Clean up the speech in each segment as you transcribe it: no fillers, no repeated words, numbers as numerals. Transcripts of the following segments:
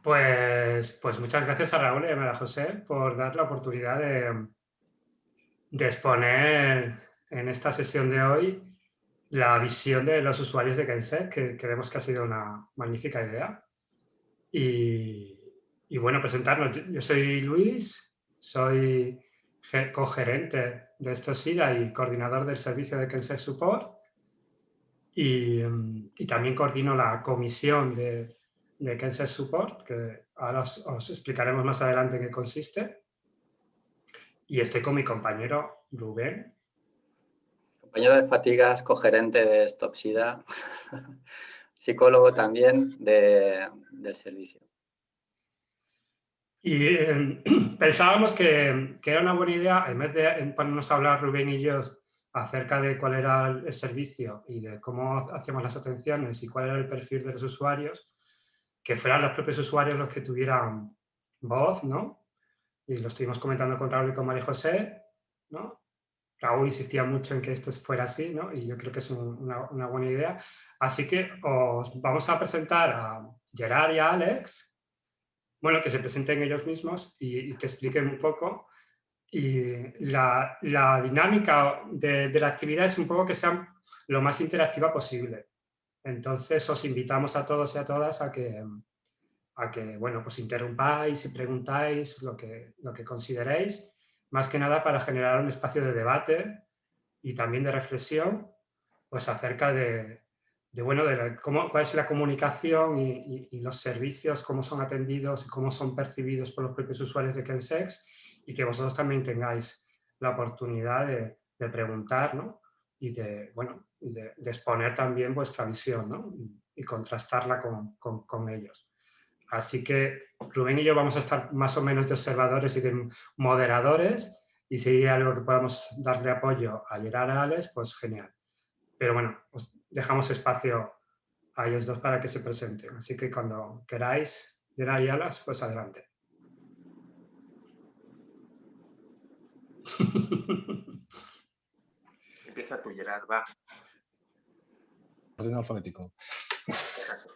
Pues muchas gracias a Raúl y a María José por dar la oportunidad de exponer en esta sesión de hoy la visión de los usuarios de Kensec, que creemos que ha sido una magnífica idea. Y, y bueno, presentarnos. Yo soy Luis, soy cogerente de SIDA y coordinador del servicio de Kensec Support. Y también coordino la comisión de Kensec Support, que ahora os explicaremos más adelante en qué consiste. Y estoy con mi compañero Rubén. Compañero de fatigas, cogerente de Stop SIDA, psicólogo también del servicio. Y pensábamos que era una buena idea, en vez de ponernos a hablar Rubén y yo acerca de cuál era el servicio y de cómo hacíamos las atenciones y cuál era el perfil de los usuarios, que fueran los propios usuarios los que tuvieran voz, ¿no? Y lo estuvimos comentando con Raúl y con María José, ¿no? Raúl insistía mucho en que esto fuera así, ¿no? Y yo creo que es una buena idea. Así que os vamos a presentar a Gerard y a Alex, bueno, que se presenten ellos mismos y que expliquen un poco. Y la dinámica de la actividad es un poco que sea lo más interactiva posible. Entonces os invitamos a todos y a todas a que bueno, pues interrumpáis y preguntáis lo que consideréis, más que nada para generar un espacio de debate y también de reflexión, pues acerca bueno, cuál es la comunicación y los servicios, cómo son atendidos y cómo son percibidos por los propios usuarios de Kensex, y que vosotros también tengáis la oportunidad de preguntar, ¿no? Y bueno, de exponer también vuestra visión, ¿no? Y contrastarla con ellos. Así que Rubén y yo vamos a estar más o menos de observadores y de moderadores, y si hay algo que podamos darle apoyo a Gerard a Alex, pues genial. Pero bueno, os dejamos espacio a ellos dos para que se presenten. Así que cuando queráis, Gerard y Alex, pues adelante. Empieza tú, Gerard, va. Orden alfabético. Exacto.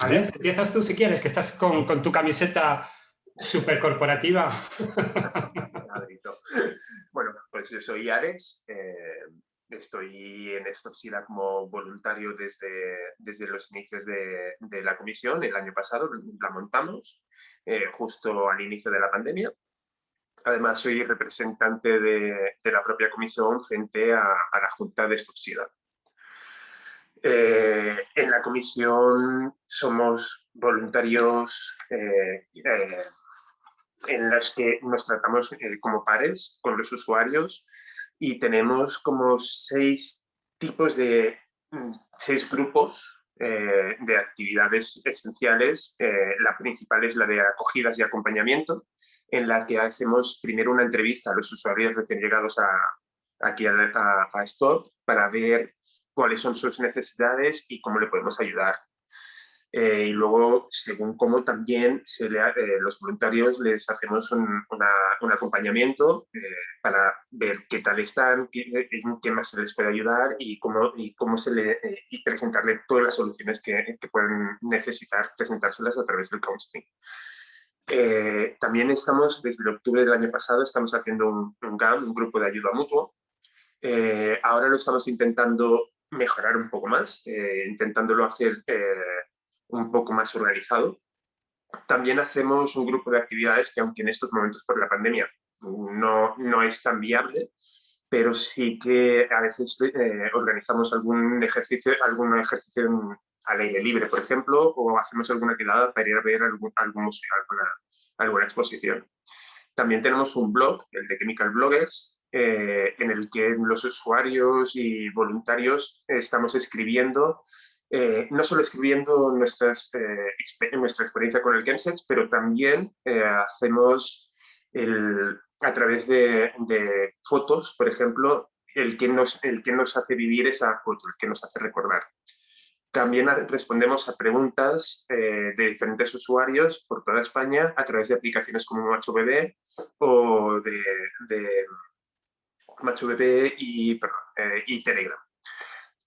Alex, empiezas tú si quieres, que estás con tu camiseta súper corporativa. Bueno, pues yo soy Alex, estoy en Stop SIDA como voluntario desde los inicios de la comisión. El año pasado la montamos, justo al inicio de la pandemia. Además, soy representante de la propia comisión frente a la Junta de Stop SIDA. En la comisión somos voluntarios en las que nos tratamos como pares con los usuarios, y tenemos como 6 grupos de actividades esenciales. La principal es la de acogidas y acompañamiento, en la que hacemos primero una entrevista a los usuarios recién llegados aquí a Stop para ver cuáles son sus necesidades y cómo le podemos ayudar. Y luego, según cómo también los voluntarios les hacemos un acompañamiento para ver qué tal están, qué más se les puede ayudar y presentarle todas las soluciones que pueden necesitar, presentárselas a través del counseling. También estamos, desde octubre del año pasado, estamos haciendo un GAM, un grupo de ayuda mutua. Ahora lo estamos intentando mejorar un poco más, intentándolo hacer un poco más organizado. También hacemos un grupo de actividades que, aunque en estos momentos por la pandemia no es tan viable, pero sí que a veces organizamos algún ejercicio al aire libre, por ejemplo, o hacemos alguna quedada para ir a ver algún museo, alguna exposición. También tenemos un blog, el de Chemical Bloggers, en el que los usuarios y voluntarios estamos escribiendo, no solo escribiendo nuestra experiencia con el Chemsex, pero también hacemos a través de fotos, por ejemplo, el que nos hace vivir esa foto, el que nos hace recordar. También respondemos a preguntas de diferentes usuarios por toda España a través de aplicaciones como MachoBebé o de MachoBebé y Telegram.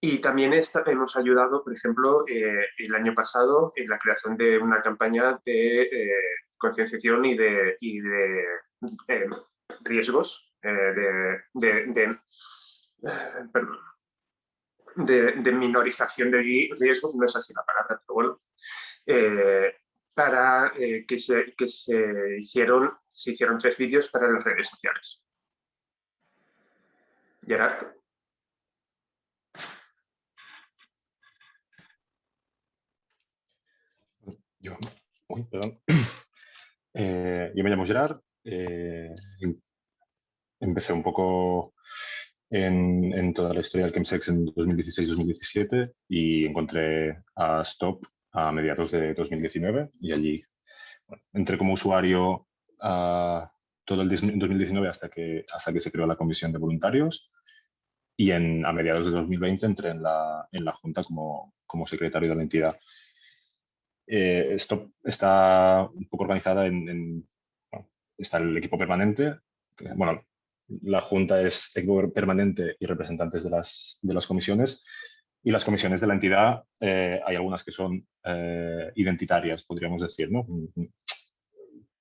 Y también hemos ayudado, por ejemplo, el año pasado en la creación de una campaña de concienciación y de riesgos, perdón, de minorización de riesgos, no es así la palabra, pero bueno, para que se hicieron 3 vídeos para las redes sociales. Gerard. Perdón. Yo me llamo Gerard. Empecé un poco en toda la historia del Chemsex en 2016-2017 y encontré a Stop a mediados de 2019 y allí entré como usuario todo el 2019 hasta que se creó la comisión de voluntarios y a mediados de 2020 entré en la junta como secretario de la entidad. Esto está un poco organizada está el equipo permanente. Bueno, la junta es equipo permanente y representantes de las comisiones. Y las comisiones de la entidad, hay algunas que son identitarias, podríamos decir, ¿no?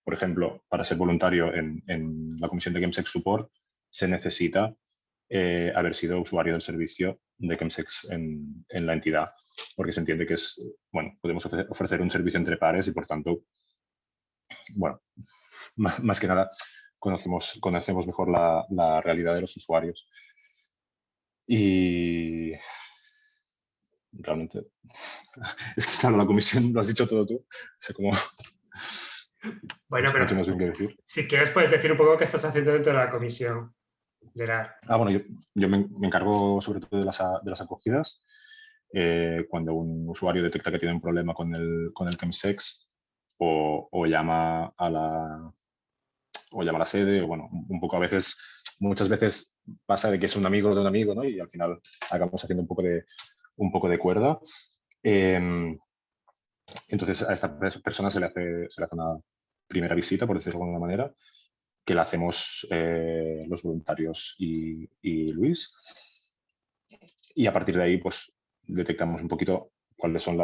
Por ejemplo, para ser voluntario en la comisión de Chemsex Support se necesita haber sido usuario del servicio de Chemsex en la entidad, porque se entiende que podemos ofrecer un servicio entre pares y, por tanto, bueno, más que nada, conocemos mejor la realidad de los usuarios. Y realmente, es que claro, la comisión lo has dicho todo tú. O sea, como... Bueno, no tienes bien que decir. Si quieres puedes decir un poco qué estás haciendo dentro de la comisión, Gerard. Bueno, yo me encargo sobre todo de las acogidas. Cuando un usuario detecta que tiene un problema con el Chemsex o llama a la sede, o bueno, un poco muchas veces pasa de que es un amigo de un amigo, ¿no? Y al final acabamos haciendo un poco de cuerda. Entonces a esta persona se le hace una primera visita, por decirlo de alguna manera, que la hacemos los voluntarios y Luis. Y a partir de ahí, pues, detectamos un poquito cuáles son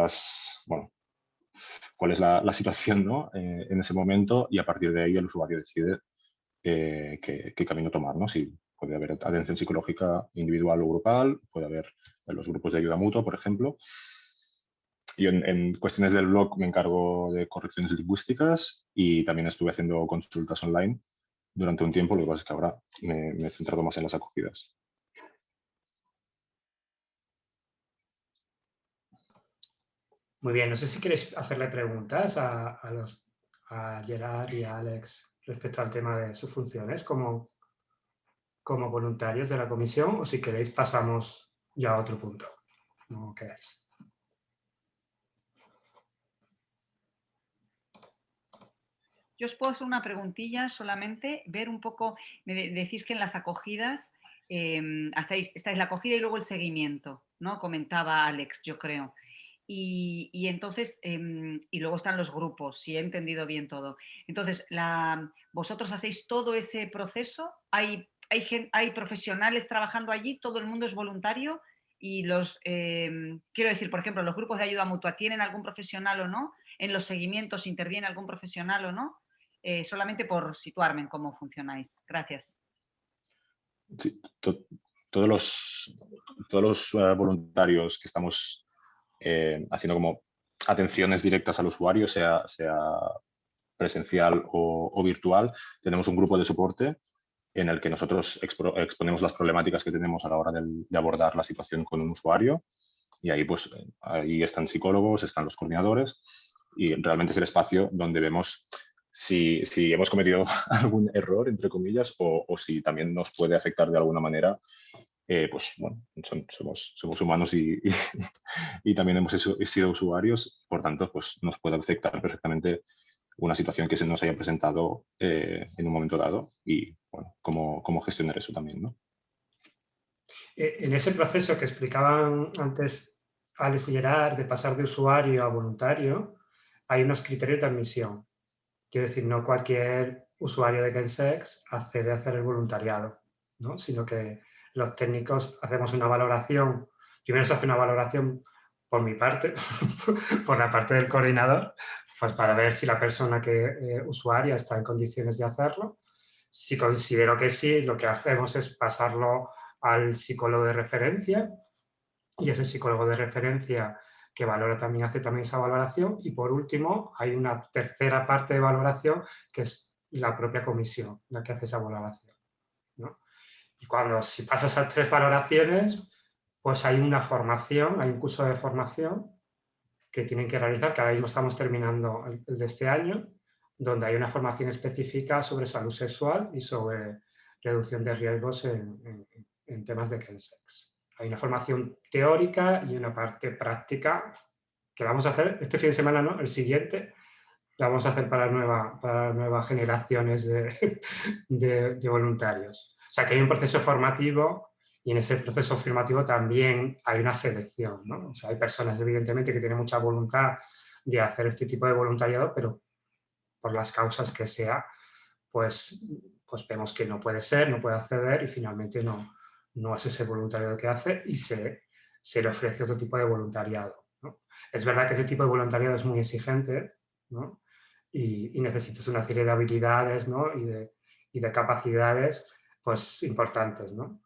cuál es la situación, ¿no? En ese momento, y a partir de ahí el usuario decide qué camino tomar, ¿no? Si puede haber atención psicológica individual o grupal, puede haber los grupos de ayuda mutua, por ejemplo. Yo en cuestiones del blog me encargo de correcciones lingüísticas y también estuve haciendo consultas online durante un tiempo, lo que pasa es que ahora me he centrado más en las acogidas. Muy bien, no sé si queréis hacerle preguntas a Gerard y a Alex respecto al tema de sus funciones como voluntarios de la comisión, o si queréis pasamos ya a otro punto, como queráis. Yo os puedo hacer una preguntilla solamente, ver un poco, me decís que en las acogidas estáis la acogida y luego el seguimiento, ¿no? Comentaba Alex, yo creo. Y entonces, y luego están los grupos, si he entendido bien todo. Entonces, ¿vosotros hacéis todo ese proceso? ¿Hay profesionales trabajando allí? ¿Todo el mundo es voluntario? Y quiero decir, por ejemplo, los grupos de ayuda mutua, ¿tienen algún profesional o no? ¿En los seguimientos interviene algún profesional o no? Solamente por situarme en cómo funcionáis. Gracias. Sí, todos los voluntarios que estamos haciendo como atenciones directas al usuario, sea presencial o virtual, tenemos un grupo de soporte en el que nosotros exponemos las problemáticas que tenemos a la hora de abordar la situación con un usuario, y ahí pues ahí están psicólogos, están los coordinadores, y realmente es el espacio donde vemos si hemos cometido algún error, entre comillas, o si también nos puede afectar de alguna manera. Pues bueno, somos humanos y también hemos sido usuarios, por tanto, pues nos puede afectar perfectamente una situación que se nos haya presentado en un momento dado, y bueno, cómo gestionar eso también, ¿no? En ese proceso que explicaban antes Alex y Gerard, de pasar de usuario a voluntario, hay unos criterios de admisión. Quiero decir, no cualquier usuario de Chemsex accede a hacer el voluntariado, ¿no? Sino que los técnicos hacemos una valoración Primero se hace una valoración por mi parte, por la parte del coordinador, pues para ver si la persona usuaria está en condiciones de hacerlo. Si considero que sí, lo que hacemos es pasarlo al psicólogo de referencia, y ese psicólogo de referencia que valora también hace también esa valoración. Y por último, hay una tercera parte de valoración que es la propia comisión, la que hace esa valoración, ¿no? Y si pasas esas 3 valoraciones, pues hay una formación, hay un curso de formación que tienen que realizar, que ahora mismo estamos terminando el de este año, donde hay una formación específica sobre salud sexual y sobre reducción de riesgos en temas de chemsex. Hay una formación teórica y una parte práctica que vamos a hacer este fin de semana, ¿no? El siguiente, la vamos a hacer para nuevas generaciones de voluntarios. O sea, que hay un proceso formativo y en ese proceso formativo también hay una selección, ¿no? O sea, hay personas, evidentemente, que tienen mucha voluntad de hacer este tipo de voluntariado, pero por las causas que sea, pues vemos que no puede ser, no puede acceder y finalmente no es ese voluntariado que hace y se le ofrece otro tipo de voluntariado, ¿no? Es verdad que ese tipo de voluntariado es muy exigente, ¿no? Y necesitas una serie de habilidades, ¿no? y de capacidades pues, importantes, ¿no?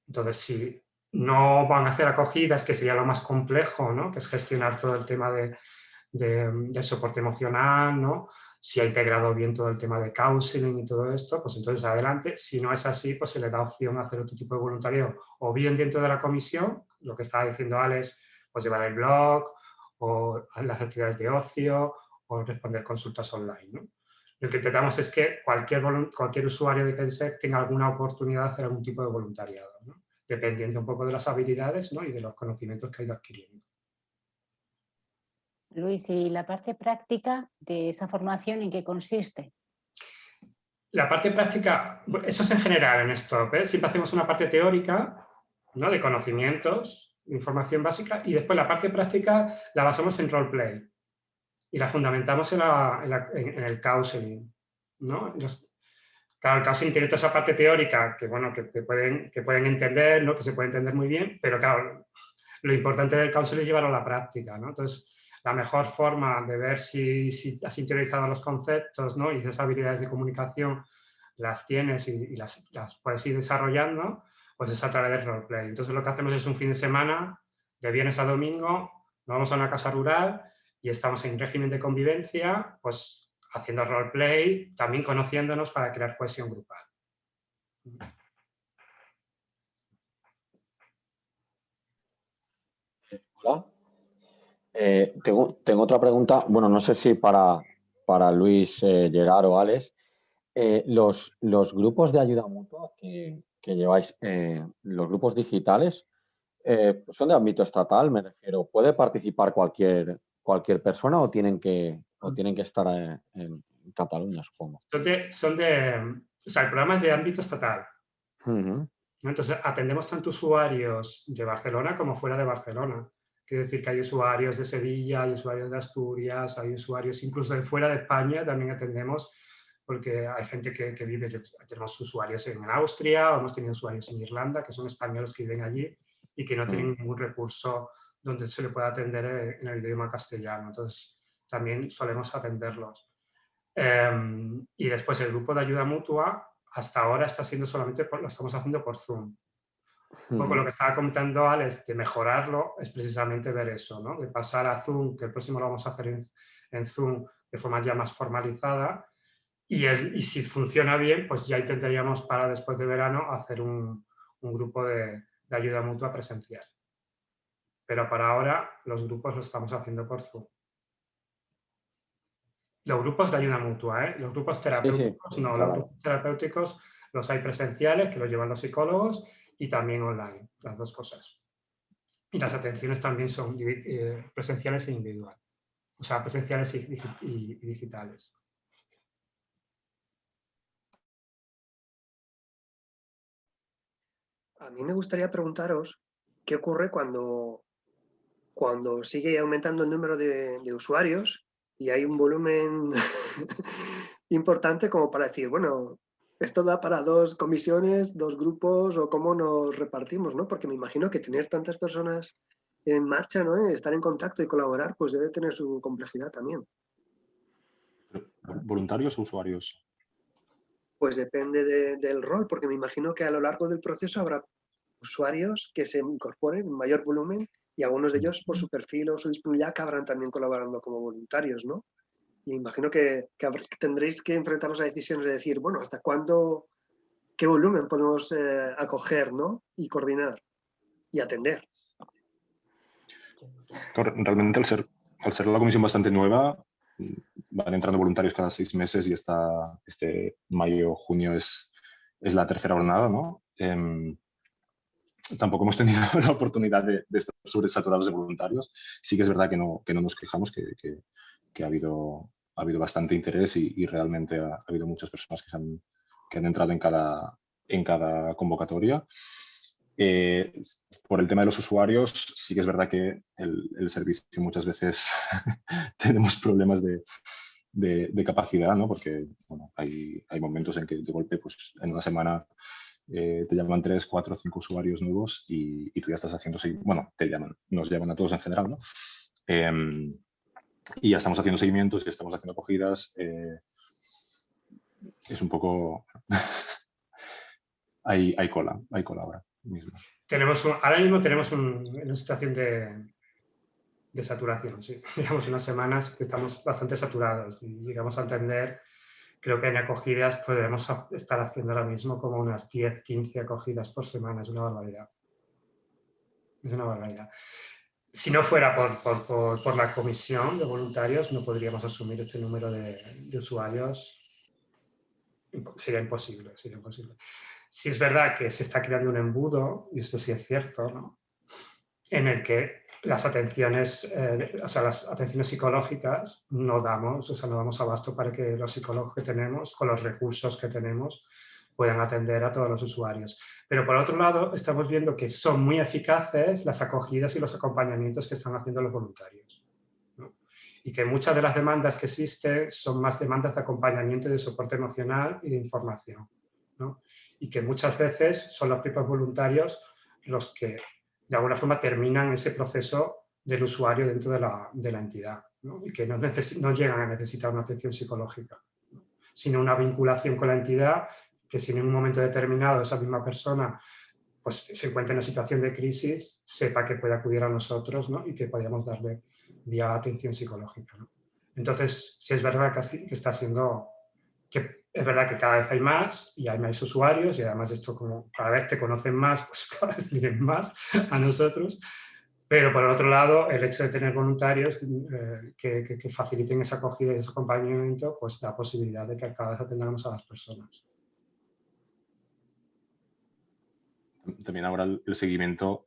Entonces, si no van a hacer acogidas, que sería lo más complejo, ¿no? Que es gestionar todo el tema de soporte emocional, ¿no? Si ha integrado bien todo el tema de counseling y todo esto, pues entonces adelante. Si no es así, pues se le da opción a hacer otro tipo de voluntariado, o bien dentro de la comisión, lo que estaba diciendo Alex, pues llevar el blog, o las actividades de ocio, o responder consultas online, ¿no? Lo que intentamos es que cualquier usuario de Chemsex tenga alguna oportunidad de hacer algún tipo de voluntariado, ¿no? Dependiendo un poco de las habilidades, ¿no? y de los conocimientos que ha ido adquiriendo. Luis, ¿y la parte práctica de esa formación en qué consiste? La parte práctica, eso es en general en esto, ¿eh? Siempre hacemos una parte teórica, ¿no? De conocimientos, información básica, y después la parte práctica la basamos en roleplay y la fundamentamos en el counseling, ¿no? Claro, el counseling tiene toda esa parte teórica que, bueno, que pueden entender, ¿no? Que se puede entender muy bien, pero claro, lo importante del counseling es llevarlo a la práctica, ¿no? Entonces, la mejor forma de ver si has interiorizado los conceptos, ¿no? y esas habilidades de comunicación las tienes y las puedes ir desarrollando, pues es a través del roleplay. Entonces, lo que hacemos es un fin de semana, de viernes a domingo, nos vamos a una casa rural y estamos en régimen de convivencia, pues haciendo roleplay, también conociéndonos para crear cohesión grupal. Hola. Tengo otra pregunta. Bueno, no sé si para Luis, Gerard o Alex. Los grupos de ayuda mutua que lleváis, los grupos digitales, ¿son de ámbito estatal? Me refiero, ¿puede participar cualquier persona o tienen que estar en Cataluña, supongo? O sea, el programa es de ámbito estatal. Uh-huh. Entonces, atendemos tanto usuarios de Barcelona como fuera de Barcelona. Quiero decir que hay usuarios de Sevilla, hay usuarios de Asturias, hay usuarios incluso de fuera de España, también atendemos, porque hay gente que vive, tenemos usuarios en Austria, o hemos tenido usuarios en Irlanda, que son españoles que viven allí y que no tienen ningún recurso donde se le pueda atender en el idioma castellano. Entonces, también solemos atenderlos. Y después el grupo de ayuda mutua, hasta ahora está siendo solamente, lo estamos haciendo por Zoom. Un poco lo que estaba comentando Alex de mejorarlo es precisamente ver eso, ¿no? De pasar a Zoom, que el próximo lo vamos a hacer en Zoom de forma ya más formalizada, y si funciona bien, pues ya intentaríamos para después de verano hacer un grupo de ayuda mutua presencial. Pero para ahora los grupos lo estamos haciendo por Zoom. Los grupos de ayuda mutua, ¿eh? Los grupos terapéuticos, Sí, no, claro. los grupos terapéuticos los hay presenciales, que los llevan los psicólogos, y también online, las dos cosas. Y las atenciones también son presenciales e individuales, o sea, presenciales y digitales. A mí me gustaría preguntaros qué ocurre cuando sigue aumentando el número de usuarios y hay un volumen importante como para decir, bueno, esto da para 2 comisiones, 2 grupos o cómo nos repartimos, ¿no? Porque me imagino que tener tantas personas en marcha, ¿no? Estar en contacto y colaborar, pues debe tener su complejidad también. ¿Voluntarios o usuarios? Pues depende del rol, porque me imagino que a lo largo del proceso habrá usuarios que se incorporen en mayor volumen y algunos de ellos por su perfil o su disponibilidad acabarán también colaborando como voluntarios, ¿no? Y imagino que tendréis que enfrentaros a decisiones de decir, bueno, ¿hasta cuándo, qué volumen podemos acoger, ¿no? Y coordinar y atender. Realmente al ser la comisión bastante nueva, van entrando voluntarios cada 6 meses y este mayo, junio es la tercera jornada, ¿no? Tampoco hemos tenido la oportunidad de estar sobresaturados de voluntarios. Sí que es verdad que no nos quejamos, que ha habido bastante interés y realmente ha habido muchas personas que han entrado en cada convocatoria. Por el tema de los usuarios, sí que es verdad que el servicio muchas veces tenemos problemas de capacidad, ¿no? Porque bueno, hay momentos en que de golpe, pues en una semana te llaman 3, 4, 5 usuarios nuevos y tú ya estás haciendo, bueno, nos llaman a todos en general, ¿no? Y ya estamos haciendo seguimientos, ya estamos haciendo acogidas. Es un poco... hay cola ahora mismo. Ahora mismo tenemos una situación de saturación, sí. Digamos unas semanas que estamos bastante saturados y llegamos a entender, creo que en acogidas podemos estar haciendo ahora mismo como unas 10, 15 acogidas por semana, es una barbaridad. Es una barbaridad. Si no fuera por la comisión de voluntarios, no podríamos asumir este número de usuarios. Sería imposible, sería imposible. Sí es verdad que se está creando un embudo, y esto sí es cierto, ¿no? En el que las atenciones, las atenciones psicológicas no damos abasto para que los psicólogos que tenemos, con los recursos que tenemos, puedan atender a todos los usuarios. Pero por otro lado, estamos viendo que son muy eficaces las acogidas y los acompañamientos que están haciendo los voluntarios, ¿no? Y que muchas de las demandas que existen son más demandas de acompañamiento y de soporte emocional y de información, ¿no? Y que muchas veces son los propios voluntarios los que de alguna forma terminan ese proceso del usuario dentro de la entidad, ¿no? Y que no llegan a necesitar una atención psicológica, ¿no? Sino una vinculación con la entidad, que si en un momento determinado esa misma persona pues, se encuentra en una situación de crisis, sepa que puede acudir a nosotros, ¿no? Y que podamos darle vía atención psicológica, ¿no? Entonces, sí es verdad que está siendo... que es verdad que cada vez hay más y hay más usuarios y además esto como cada vez te conocen más, pues cada vez tienen más a nosotros. Pero por el otro lado, el hecho de tener voluntarios que faciliten esa acogida y ese acompañamiento, pues da posibilidad de que cada vez atendamos a las personas. También ahora el seguimiento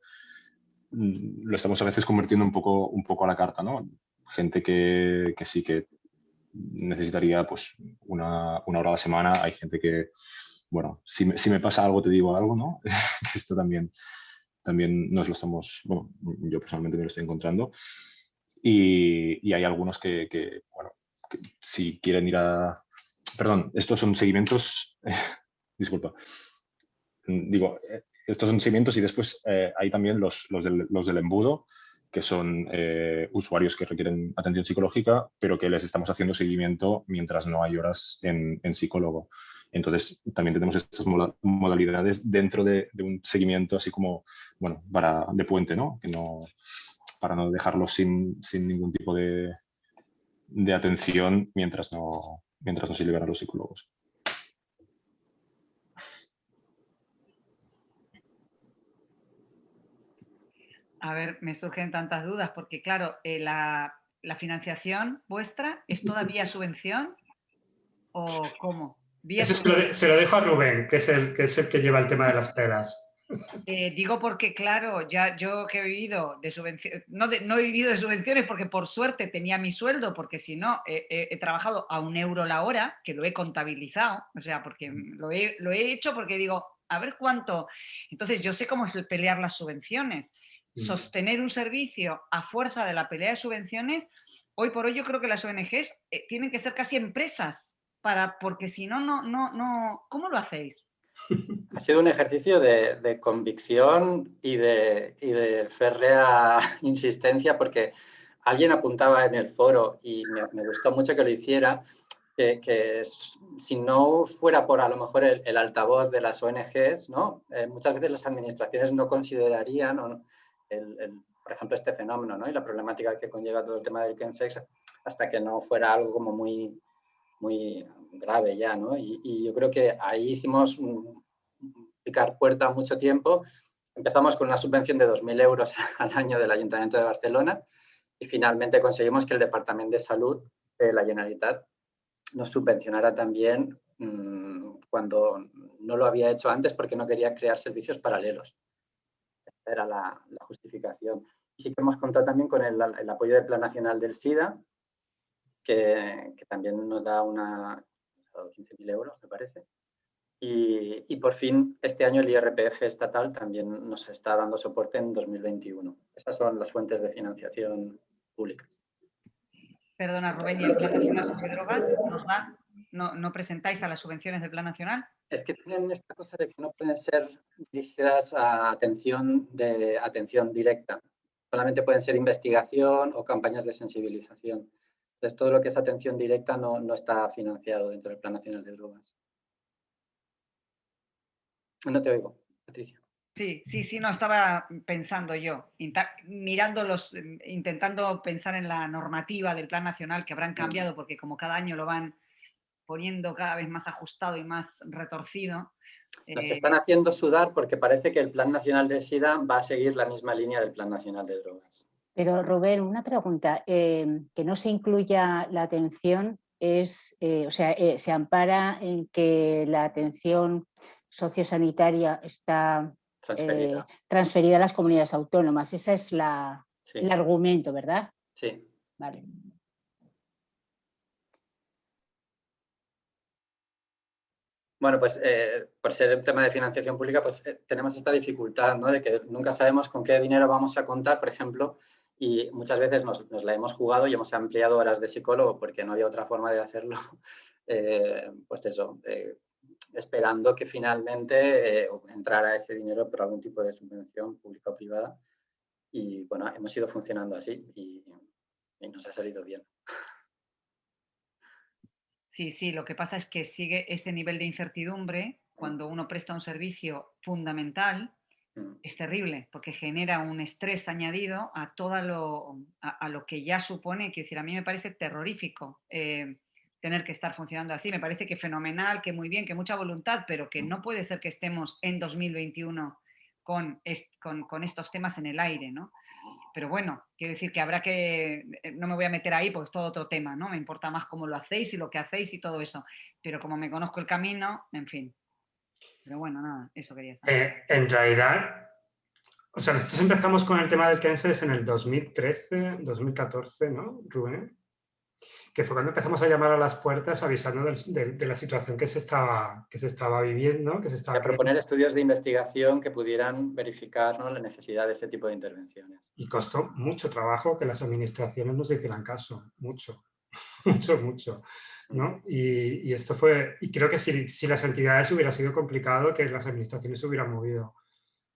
lo estamos a veces convirtiendo un poco a la carta, ¿no? Gente que sí que necesitaría pues una hora a la semana. Hay gente que, bueno, si me pasa algo te digo algo, ¿no? Esto también nos lo estamos, bueno, yo personalmente me lo estoy encontrando. Y hay algunos que bueno, que si quieren ir a... Perdón, estos son seguimientos... disculpa. Digo, estos son seguimientos y después hay también los del embudo, que son usuarios que requieren atención psicológica, pero que les estamos haciendo seguimiento mientras no hay horas en psicólogo. Entonces, también tenemos estas modalidades dentro de un seguimiento así como, bueno, de puente, ¿no? Para no dejarlos sin ningún tipo de atención mientras no se liberan los psicólogos. A ver, me surgen tantas dudas porque, claro, la financiación vuestra es toda vía subvención o ¿cómo? ¿Vía Eso se lo dejo a Rubén, que es el que lleva el tema de las pegas. Digo porque, claro, ya yo que he vivido de subvenciones, no he vivido de subvenciones porque por suerte tenía mi sueldo, porque si no, he trabajado a €1 la hora, que lo he contabilizado, o sea, porque lo he hecho porque digo, a ver cuánto. Entonces, yo sé cómo es pelear las subvenciones. Sostener un servicio a fuerza de la pelea de subvenciones, hoy por hoy yo creo que las ONGs tienen que ser casi empresas porque si no, ¿cómo lo hacéis? Ha sido un ejercicio de convicción y de férrea insistencia, porque alguien apuntaba en el foro y me gustó mucho que lo hiciera, que si no fuera por a lo mejor el altavoz de las ONGs, ¿no? Muchas veces las administraciones no considerarían, por ejemplo, este fenómeno, ¿no? Y la problemática que conlleva todo el tema del chemsex, hasta que no fuera algo como muy, muy grave ya, ¿no? Y yo creo que ahí hicimos picar puerta mucho tiempo. Empezamos con una subvención de 2.000 euros al año del Ayuntamiento de Barcelona y finalmente conseguimos que el Departamento de Salud de la Generalitat nos subvencionara también cuando no lo había hecho antes porque no quería crear servicios paralelos. Esta era la justificación. Y sí que hemos contado también con el apoyo del Plan Nacional del SIDA, que también nos da 15.000 euros, me parece. Y por fin, este año el IRPF estatal también nos está dando soporte en 2021. Esas son las fuentes de financiación públicas. Perdona, Rubén, ¿y el Plan Nacional sobre Drogas nos da? ¿No presentáis a las subvenciones del Plan Nacional? Es que tienen esta cosa de que no pueden ser dirigidas a atención directa. Solamente pueden ser investigación o campañas de sensibilización. Entonces, todo lo que es atención directa no está financiado dentro del Plan Nacional de Drogas. No te oigo, Patricia. Sí, no, estaba pensando yo, intentando pensar en la normativa del Plan Nacional que habrán cambiado porque como cada año lo van poniendo cada vez más ajustado y más retorcido. Nos están haciendo sudar porque parece que el Plan Nacional de SIDA va a seguir la misma línea del Plan Nacional de Drogas. Pero Rubén, una pregunta, que no se incluya la atención se ampara en que la atención sociosanitaria está transferida a las comunidades autónomas. Ese es el argumento, ¿verdad? Sí. Vale. Bueno, pues por ser un tema de financiación pública, pues tenemos esta dificultad, ¿no? De que nunca sabemos con qué dinero vamos a contar, por ejemplo, y muchas veces nos la hemos jugado y hemos ampliado horas de psicólogo porque no había otra forma de hacerlo, pues eso, esperando que finalmente entrara ese dinero por algún tipo de subvención pública o privada. Y bueno, hemos ido funcionando así y nos ha salido bien. Sí, lo que pasa es que sigue ese nivel de incertidumbre cuando uno presta un servicio fundamental, es terrible, porque genera un estrés añadido a todo lo que ya supone, que decir, a mí me parece terrorífico tener que estar funcionando así, me parece que fenomenal, que muy bien, que mucha voluntad, pero que no puede ser que estemos en 2021 con estos temas en el aire, ¿no? Pero bueno, quiero decir que habrá que, no me voy a meter ahí porque es todo otro tema, ¿no? Me importa más cómo lo hacéis y lo que hacéis y todo eso. Pero como me conozco el camino, en fin. Pero bueno, nada, eso quería saber. En realidad, o sea, nosotros empezamos con el tema del chemsex en el 2013, 2014, ¿no, Rubén? Que fue cuando empezamos a llamar a las puertas avisando de la situación que se estaba viviendo. A proponer estudios de investigación que pudieran verificar, ¿no?, la necesidad de ese tipo de intervenciones. Y costó mucho trabajo que las administraciones nos hicieran caso, mucho, mucho, ¿no? Y esto fue, y creo que si las entidades hubiera sido complicado que las administraciones se hubieran movido,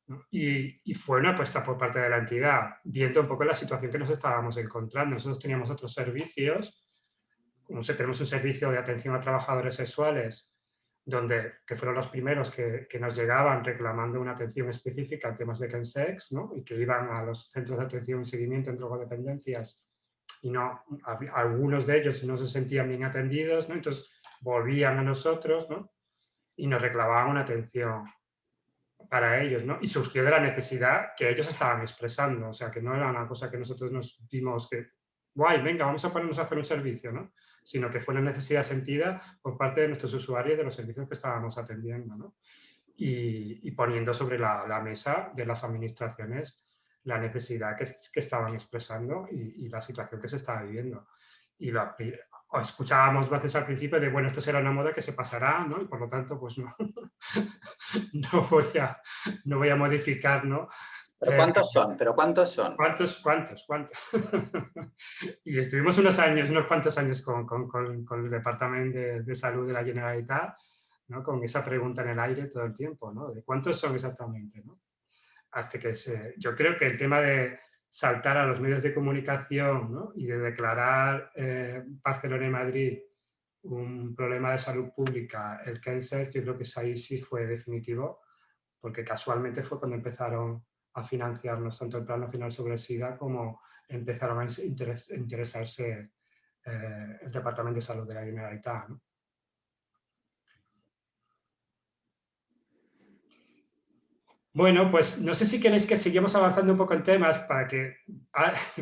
¿no? Y fue una apuesta por parte de la entidad, viendo un poco la situación que nos estábamos encontrando. Nosotros teníamos otros servicios, no sé, tenemos un servicio de atención a trabajadores sexuales, que fueron los primeros que nos llegaban reclamando una atención específica en temas de chemsex, ¿no? Y que iban a los centros de atención y seguimiento en drogodependencias y algunos de ellos no se sentían bien atendidos, ¿no? Entonces volvían a nosotros, ¿no? Y nos reclamaban una atención para ellos, ¿no? Y surgió de la necesidad que ellos estaban expresando, o sea, que no era una cosa que nosotros nos vimos que, guay, venga, vamos a ponernos a hacer un servicio, ¿no? Sino que fue una necesidad sentida por parte de nuestros usuarios de los servicios que estábamos atendiendo, ¿no? Y poniendo sobre la mesa de las administraciones la necesidad que estaban expresando y la situación que se estaba viviendo. Y escuchábamos voces al principio de, bueno, esto será una moda que se pasará, ¿no? Y por lo tanto, pues no voy a modificar, ¿no?, ¿Pero cuántos son? ¿Pero cuántos son? ¿Cuántos? Y estuvimos unos cuantos años con el Departamento de Salud de la Generalitat, ¿no? Con esa pregunta en el aire todo el tiempo, ¿no? ¿De cuántos son exactamente, ¿no? Hasta que yo creo que el tema de saltar a los medios de comunicación, ¿no? Y de declarar Barcelona y Madrid un problema de salud pública, el cáncer, yo creo que ahí sí fue definitivo, porque casualmente fue cuando empezaron a financiarnos tanto el Plan Nacional sobre el SIDA como empezaron a interesarse el Departamento de Salud de la Generalitat, ¿no? Bueno, pues no sé si queréis que sigamos avanzando un poco en temas para que,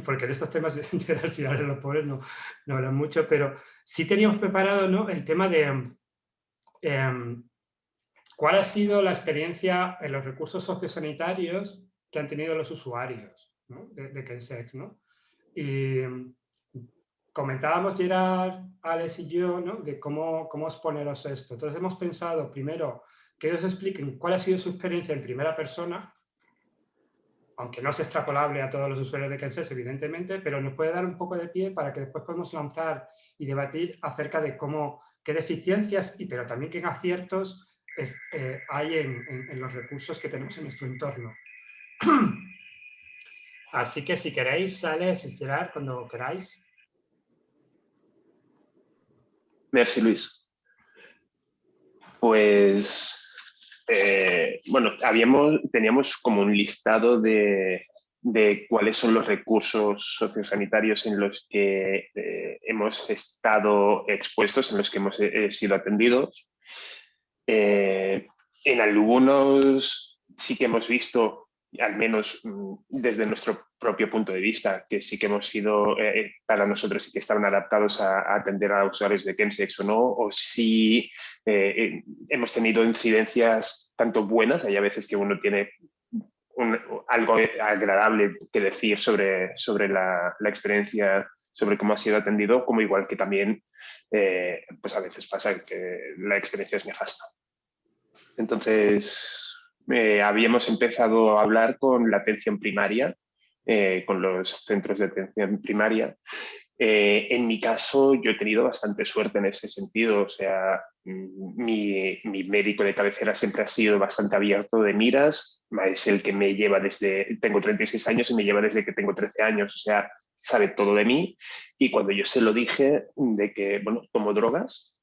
porque de estos temas si ahora los pobres no hablan mucho, pero sí teníamos preparado, ¿no? El tema de cuál ha sido la experiencia en los recursos sociosanitarios que han tenido los usuarios, ¿no? de Kensex, ¿no? Y comentábamos, Gerard, Alex y yo, ¿no? De cómo exponeros esto. Entonces hemos pensado primero que ellos expliquen cuál ha sido su experiencia en primera persona, aunque no es extrapolable a todos los usuarios de Kensex, evidentemente, pero nos puede dar un poco de pie para que después podamos lanzar y debatir acerca de qué deficiencias, pero también qué aciertos hay en los recursos que tenemos en nuestro entorno. Así que si queréis, Alex y Gerard, cuando queráis. Merci, Luis. Pues, bueno, teníamos como un listado de cuáles son los recursos sociosanitarios en los que hemos estado expuestos, en los que hemos sido atendidos. En algunos sí que hemos visto, al menos desde nuestro propio punto de vista, que sí que hemos sido, para nosotros sí que estaban adaptados a atender a usuarios de Kensex o no, o sí hemos tenido incidencias tanto buenas, hay a veces que uno tiene algo agradable que decir sobre la experiencia, sobre cómo ha sido atendido, como igual que también pues a veces pasa que la experiencia es nefasta. Entonces, habíamos empezado a hablar con la atención primaria, con los centros de atención primaria. En mi caso, yo he tenido bastante suerte en ese sentido. O sea, mi médico de cabecera siempre ha sido bastante abierto de miras. Es el que me lleva tengo 36 años y me lleva desde que tengo 13 años. O sea, sabe todo de mí. Y cuando yo se lo dije de que, bueno, tomo drogas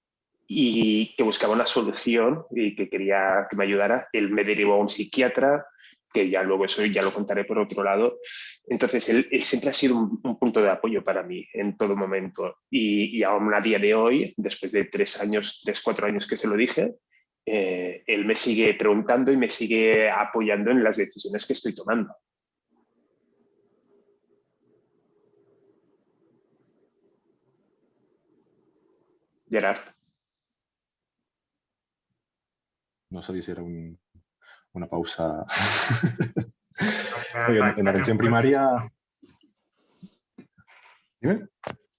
y que buscaba una solución y que quería que me ayudara, él me derivó a un psiquiatra, que ya luego eso ya lo contaré por otro lado. Entonces, él siempre ha sido un punto de apoyo para mí en todo momento. Y aún a día de hoy, después de 4 años que se lo dije, él me sigue preguntando y me sigue apoyando en las decisiones que estoy tomando. Gerard. No sabía si era una pausa. En atención primaria... ¿Dime?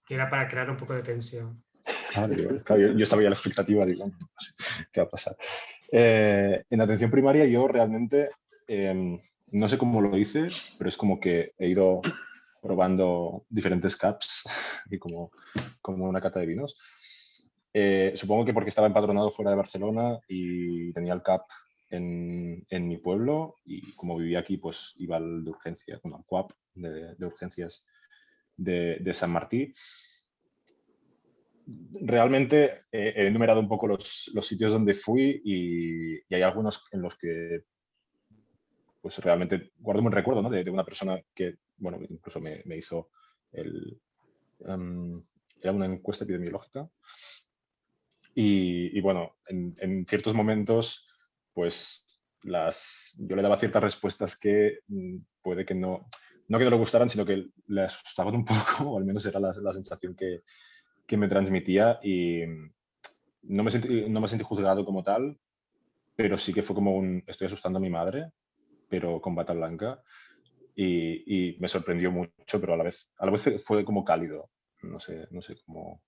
Que era para crear un poco de tensión. Claro, yo estaba ya a la expectativa, digo, no sé qué va a pasar. En atención primaria yo realmente, no sé cómo lo hice, pero es como que he ido probando diferentes CAPs y como una cata de vinos. Supongo que porque estaba empadronado fuera de Barcelona y tenía el CAP en mi pueblo, y como vivía aquí, pues iba al de urgencias, al CUAP de urgencias de San Martí. Realmente he enumerado un poco los sitios donde fui y hay algunos en los que pues realmente guardo un recuerdo, ¿no? de una persona que, bueno, incluso me hizo era una encuesta epidemiológica. Y bueno, en ciertos momentos, pues yo le daba ciertas respuestas que puede que no que no le gustaran, sino que le asustaban un poco, o al menos era la sensación que me transmitía, y no me sentí juzgado como tal, pero sí que fue como estoy asustando a mi madre, pero con bata blanca, y me sorprendió mucho, pero a la vez fue como cálido, no sé cómo,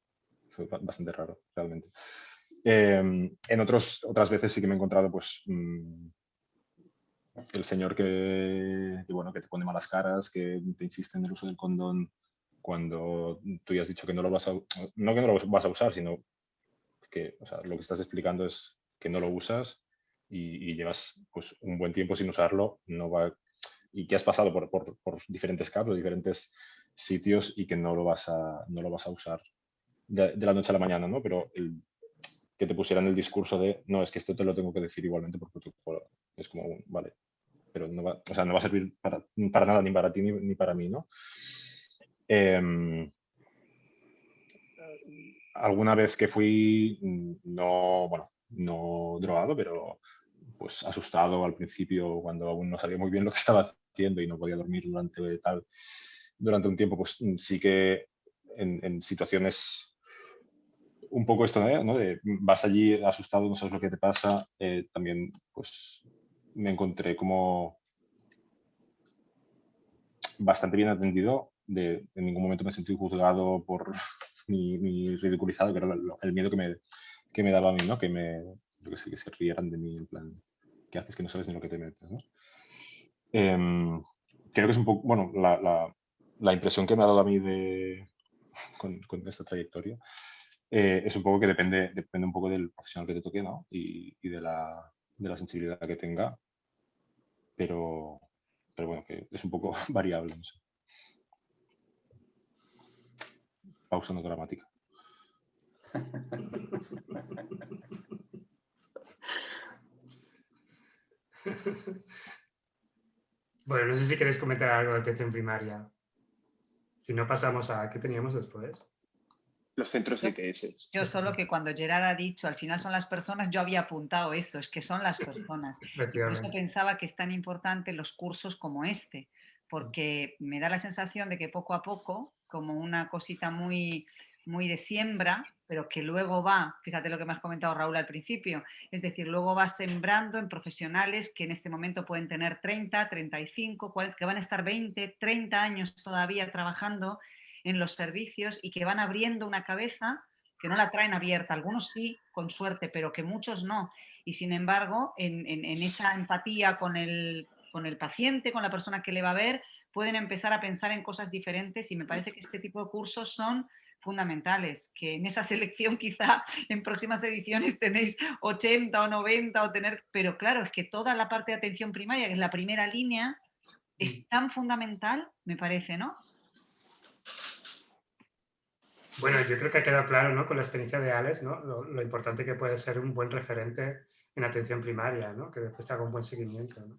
fue bastante raro realmente. En otras veces sí que me he encontrado pues el señor bueno, que te pone malas caras, que te insiste en el uso del condón cuando tú ya has dicho que no lo vas a, no que no lo vas a usar, sino que, o sea, lo que estás explicando es que no lo usas y llevas pues un buen tiempo sin usarlo, y que has pasado por diferentes campos, diferentes sitios y que no lo vas a usar de la noche a la mañana, ¿no? Pero que te pusieran el discurso de, no, es que esto te lo tengo que decir igualmente por protocolo. Es como, vale, pero no va, o sea, no va a servir para nada, ni para ti ni para mí, ¿no? Alguna vez que fui, no drogado, pero pues asustado al principio cuando aún no sabía muy bien lo que estaba haciendo y no podía dormir durante un tiempo, pues sí que en situaciones un poco esto, ¿no? De vas allí asustado, no sabes lo que te pasa, también pues me encontré como bastante bien atendido, en ningún momento me sentí juzgado ni ridiculizado, que era el miedo que me daba a mí, ¿no? Que se rieran de mí, en plan, ¿qué haces que no sabes ni lo que te metes, ¿no? Creo que es un poco, bueno, la impresión que me ha dado a mí con esta trayectoria es un poco que depende un poco del profesional que te toque, ¿no? Y de la sensibilidad que tenga, pero bueno, que es un poco variable, no sé. Pausa no dramática. Bueno, no sé si queréis comentar algo de atención primaria. Si no, pasamos a ¿qué teníamos después? Los centros de ITS. Yo solo que cuando Gerard ha dicho al final son las personas, yo había apuntado eso, es que son las personas. Y por eso pensaba que es tan importante los cursos como este, porque me da la sensación de que poco a poco, como una cosita muy, muy de siembra, pero que luego va, fíjate lo que me has comentado Raúl al principio, es decir, luego va sembrando en profesionales que en este momento pueden tener 30, 35, 40, que van a estar 20, 30 años todavía trabajando en los servicios y que van abriendo una cabeza que no la traen abierta, algunos sí, con suerte, pero que muchos no. Y sin embargo, en esa empatía con el paciente, con la persona que le va a ver, pueden empezar a pensar en cosas diferentes y me parece que este tipo de cursos son fundamentales, que en esa selección quizá en próximas ediciones tenéis 80 o 90 o tener, pero claro, es que toda la parte de atención primaria, que es la primera línea, es tan fundamental, me parece, ¿no? Bueno, yo creo que ha quedado claro, ¿no? Con la experiencia de Alex, ¿no? Lo importante que puede ser un buen referente en atención primaria, ¿no? Que después te haga un buen seguimiento, ¿no?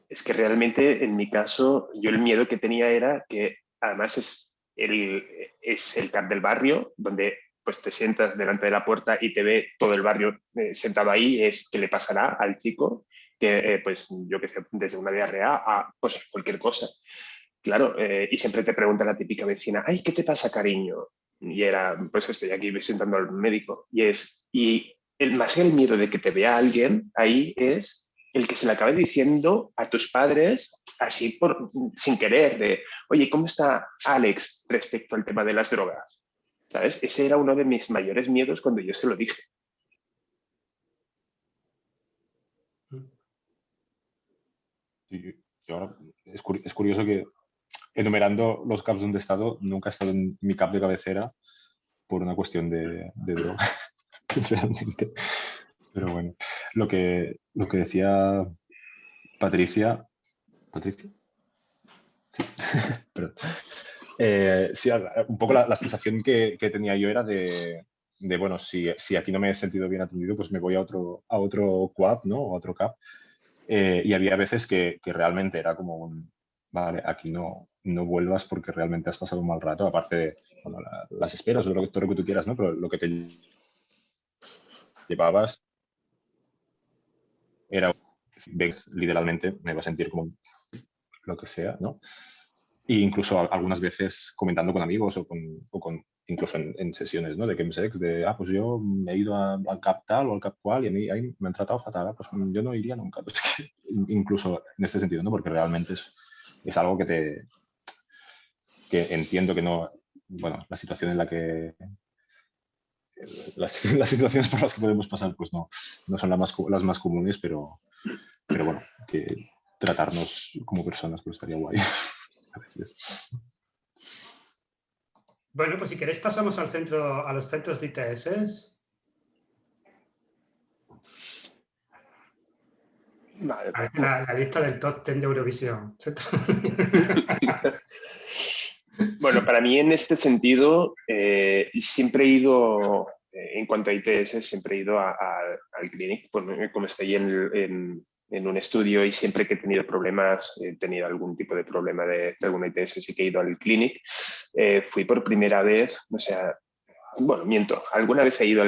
Es que realmente, en mi caso, yo el miedo que tenía era que, además, es el CAP del barrio, donde pues te sientas delante de la puerta y te ve todo el barrio sentado ahí, es qué le pasará al chico, que pues yo que sé, desde una diarrea a pues cualquier cosa. Claro, y siempre te pregunta la típica vecina, ay, ¿qué te pasa, cariño? Y era, pues estoy aquí sentando al médico. Y más que el miedo de que te vea alguien ahí es el que se le acabe diciendo a tus padres, así sin querer, de, oye, ¿cómo está Alex respecto al tema de las drogas? ¿Sabes? Ese era uno de mis mayores miedos cuando yo se lo dije. Sí, yo ahora, es curioso que enumerando los CAPs donde he estado, nunca he estado en mi CAP de cabecera por una cuestión de droga, realmente. Pero bueno, lo que decía Patricia. ¿Patricia? Sí, perdón. Sí, un poco la sensación que tenía yo era de bueno, si aquí no me he sentido bien atendido, pues me voy a otro QAP, ¿no? O a otro CAP. Y había veces que realmente era como vale, aquí no vuelvas porque realmente has pasado un mal rato, aparte de bueno, las esperas o todo lo que tú quieras, ¿no? Pero lo que te llevabas era, literalmente, me iba a sentir como lo que sea, ¿no? E incluso algunas veces comentando con amigos o con incluso en sesiones, ¿no? De chemsex, de, pues yo me he ido al CAP tal o al CAP cual y a mí ahí me han tratado fatal, pues yo no iría nunca. Pues, incluso en este sentido, ¿no? Porque realmente es algo que entiendo que no, bueno, la situación en la que las situaciones por las que podemos pasar pues no son las más comunes, pero pero bueno, que tratarnos como personas pues estaría guay a veces. Bueno, pues si queréis pasamos a los centros de ITS. Vale. Parece la lista del top 10 de Eurovisión. Bueno, para mí en este sentido, siempre he ido, en cuanto a ITS, siempre he ido al clinic, como estoy en un estudio y siempre que he tenido problemas, he tenido algún tipo de problema de alguna ITS, sí que he ido al clinic. Fui por primera vez, o sea, bueno, miento, alguna vez he ido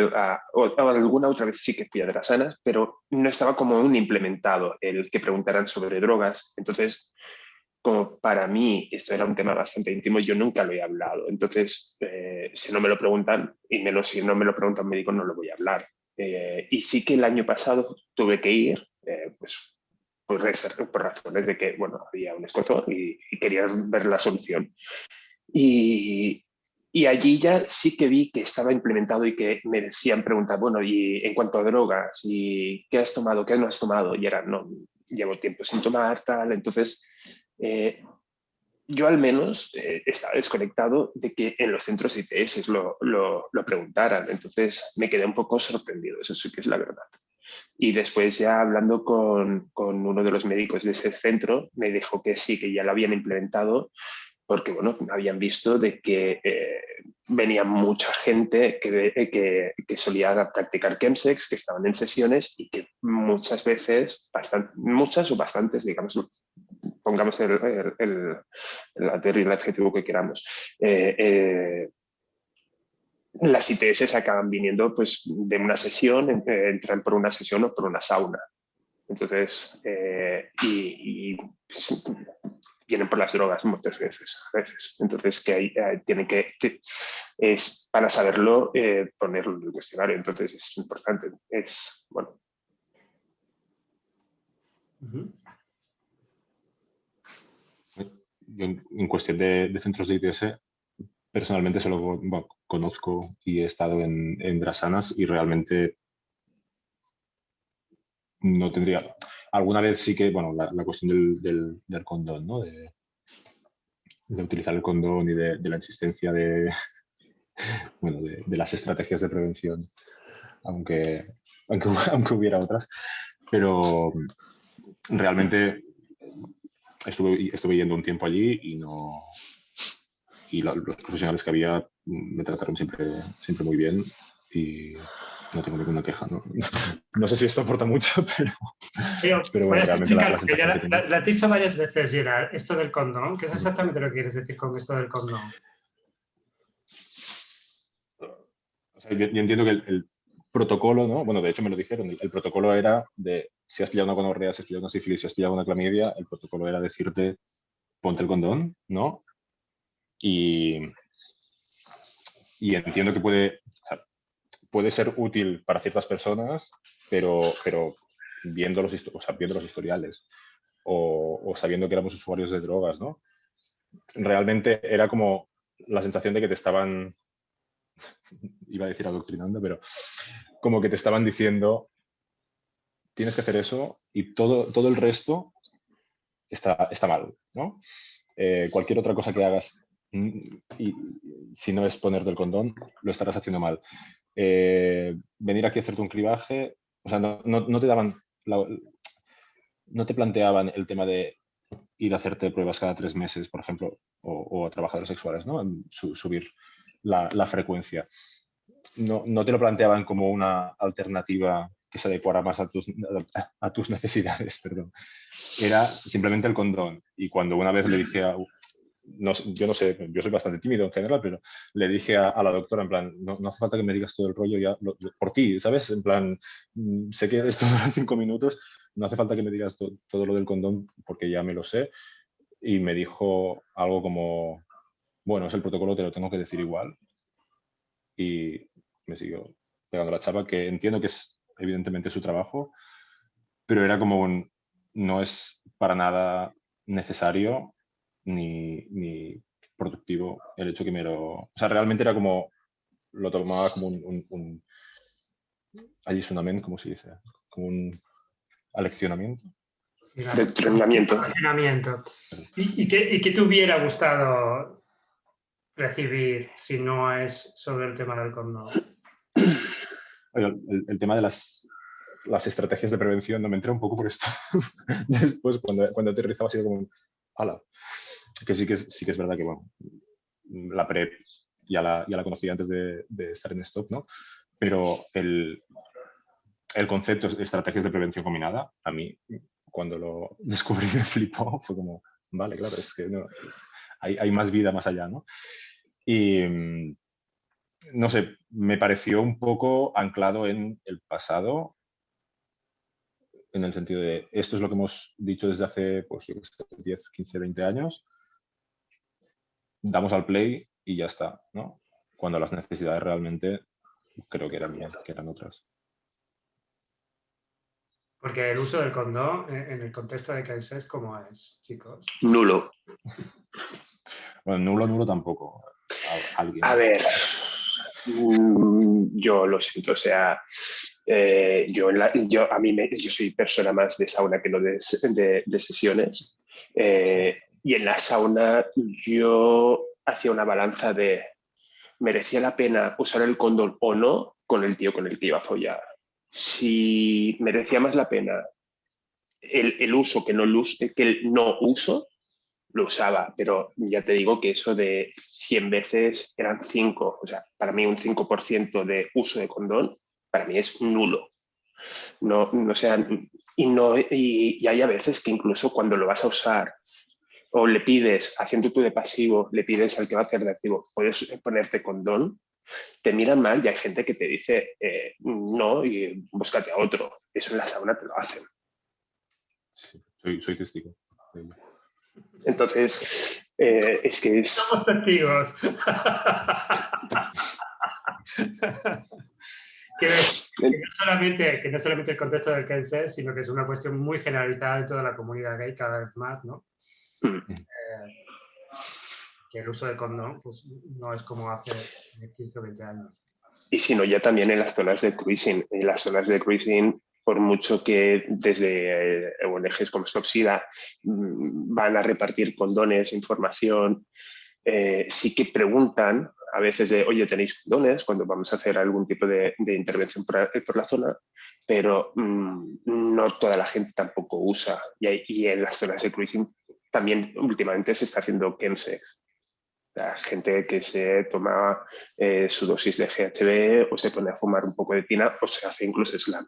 o alguna otra vez sí que fui a Drasanas, pero no estaba como un implementado el que preguntaran sobre drogas. Entonces, como para mí esto era un tema bastante íntimo, yo nunca lo he hablado. Entonces, si no me lo preguntan, y menos si no me lo pregunta un médico, no lo voy a hablar. Y sí que el año pasado tuve que ir, pues por razones de que, bueno, había un escozor y quería ver la solución. Y allí ya sí que vi que estaba implementado y que me decían preguntar, bueno, y en cuanto a drogas, ¿y qué has tomado, qué no has tomado? Y era, no, llevo tiempo sin tomar, tal. Entonces, yo al menos estaba desconectado de que en los centros ITS lo preguntaran. Entonces, me quedé un poco sorprendido, eso sí que es la verdad. Y después ya hablando con uno de los médicos de ese centro, me dijo que sí, que ya lo habían implementado porque bueno, habían visto de que venía mucha gente que solía practicar chemsex, que estaban en sesiones y que muchas veces, muchas o bastantes, digamos, pongamos el adjetivo que queramos, las ITS acaban viniendo pues, de una sesión, entran por una sesión o por una sauna. Entonces, vienen por las drogas muchas veces, a veces. Entonces, que ahí tienen es para saberlo, ponerlo en el cuestionario. Entonces, es importante. Es, bueno. Yo en cuestión de centros de ITS, personalmente solo conozco y he estado en Drasanas y realmente no tendría... Alguna vez sí que, bueno, la cuestión del condón, ¿no? De utilizar el condón y de la existencia de, bueno, de las estrategias de prevención, aunque hubiera otras. Pero realmente estuve yendo un tiempo allí y no... Y los profesionales que había me trataron siempre muy bien y no tengo ninguna queja. No sé si esto aporta mucho, pero bueno, realmente la sensación que tengo... La has dicho varias veces, Gerard, esto del condón. ¿Qué es exactamente lo que quieres decir con esto del condón? O sea, yo entiendo que el protocolo, ¿no? Bueno, de hecho me lo dijeron, el protocolo era de si has pillado una gonorrea, si has pillado una sífilis, si has pillado una clamidia, el protocolo era decirte ponte el condón, ¿no? Y entiendo que puede ser útil para ciertas personas, pero viendo los historiales o sabiendo que éramos usuarios de drogas, ¿no? Realmente era como la sensación de que te estaban, iba a decir adoctrinando, pero como que te estaban diciendo tienes que hacer eso y todo el resto está mal, ¿no? Cualquier otra cosa que hagas y si no es ponerte el condón, lo estarás haciendo mal. Venir aquí a hacerte un cribaje, o sea, no te daban, no te planteaban el tema de ir a hacerte pruebas cada 3 meses, por ejemplo, o a trabajadores sexuales, ¿no? Subir la frecuencia. No te lo planteaban como una alternativa que se adecuara más a tus necesidades, perdón. Era simplemente el condón. Y cuando una vez le dije yo no sé, yo soy bastante tímido en general, pero le dije a la doctora, en plan, no hace falta que me digas todo el rollo ya por ti, ¿sabes? En plan, sé que esto dura 5 minutos, no hace falta que me digas todo lo del condón porque ya me lo sé. Y me dijo algo como, bueno, es el protocolo, te lo tengo que decir igual. Y me siguió pegando la chapa, que entiendo que es evidentemente su trabajo, pero era como no es para nada necesario ni productivo el hecho que me lo... O sea, realmente era como, lo tomaba como un allisunament, ¿cómo se dice? Como un aleccionamiento. de entrenamiento. ¿Y qué te hubiera gustado recibir si no es sobre el tema del condón? El tema de las estrategias de prevención, no me entré un poco por esto. Después, cuando aterrizaba, ha sido como, ala, que sí que es verdad que, bueno, la PrEP ya la conocía antes de estar en Stop, ¿no? Pero el concepto de estrategias de prevención combinada, a mí, cuando lo descubrí, me flipó. Fue como, vale, claro, es que no, hay más vida más allá, ¿no? Y no sé, me pareció un poco anclado en el pasado, en el sentido de esto es lo que hemos dicho desde hace, pues, 10, 15, 20 años, damos al play y ya está, ¿no? Cuando las necesidades realmente creo que eran otras. Porque el uso del condón en el contexto de Kansas, ¿cómo es, chicos? Nulo. Bueno, nulo tampoco. ¿Alguien? A ver, yo lo siento, o sea, yo soy persona más de sauna que no de sesiones, y en la sauna yo hacía una balanza de ¿merecía la pena usar el condón o no con el tío con el que iba a follar? Si merecía más la pena el uso que el no uso, lo usaba, pero ya te digo que eso de 100 veces eran 5, o sea, para mí un 5% de uso de condón, para mí es nulo. No, o sea, y hay a veces que incluso cuando lo vas a usar o le pides, haciendo tú de pasivo, le pides al que va a hacer de activo, puedes ponerte condón, te miran mal y hay gente que te dice no y búscate a otro. Eso en la sauna te lo hacen. Sí, soy testigo. Entonces, es que es... Somos testigos. que no solamente el contexto del Kansas, sino que es una cuestión muy generalizada de toda la comunidad gay cada vez más, ¿no? Que el uso de condón pues, no es como hace 15 o 20 años. Y si no, ya también en las zonas de cruising. En las zonas de cruising, por mucho que desde ONGs como Stop SIDA van a repartir condones, información, sí que preguntan a veces de, oye, ¿tenéis condones? Cuando vamos a hacer algún tipo de intervención por la zona, pero no toda la gente tampoco usa. Y en las zonas de cruising también últimamente se está haciendo chemsex. La gente que se toma su dosis de GHB o se pone a fumar un poco de tina o se hace incluso slam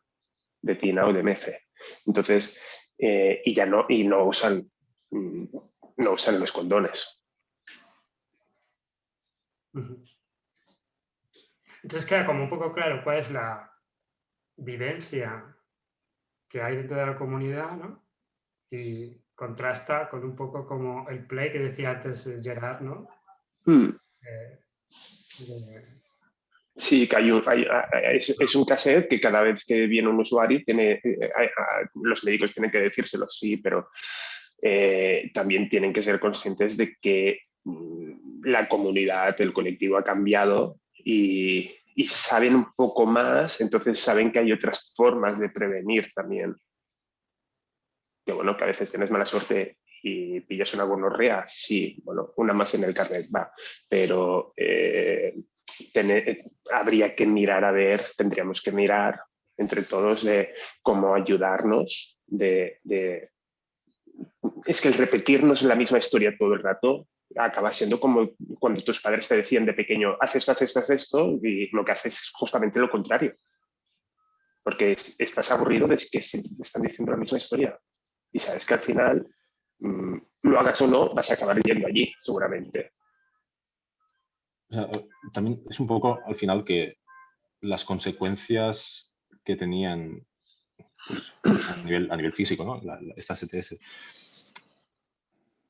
de tina o de mefe. Entonces, no usan los condones. Entonces queda como un poco claro cuál es la vivencia que hay dentro de la comunidad, ¿no? Y contrasta con un poco como el play que decía antes Gerard, ¿no? Sí, que es un cassette que cada vez que viene un usuario los médicos tienen que decírselo, sí, pero también tienen que ser conscientes de que la comunidad, el colectivo ha cambiado y saben un poco más, entonces saben que hay otras formas de prevenir también. Que bueno, que a veces tienes mala suerte y pillas una gonorrea, sí, bueno, una más en el carnet va, pero habría que mirar tendríamos que mirar entre todos de cómo ayudarnos, es que el repetirnos la misma historia todo el rato acaba siendo como cuando tus padres te decían de pequeño, haz esto, y lo que haces es justamente lo contrario. Porque estás aburrido de que están diciendo la misma historia. Y sabes que al final, lo hagas o no, vas a acabar yendo allí, seguramente. O sea, también es un poco, al final, que las consecuencias que tenían pues, a nivel físico, ¿no? Estas ETS,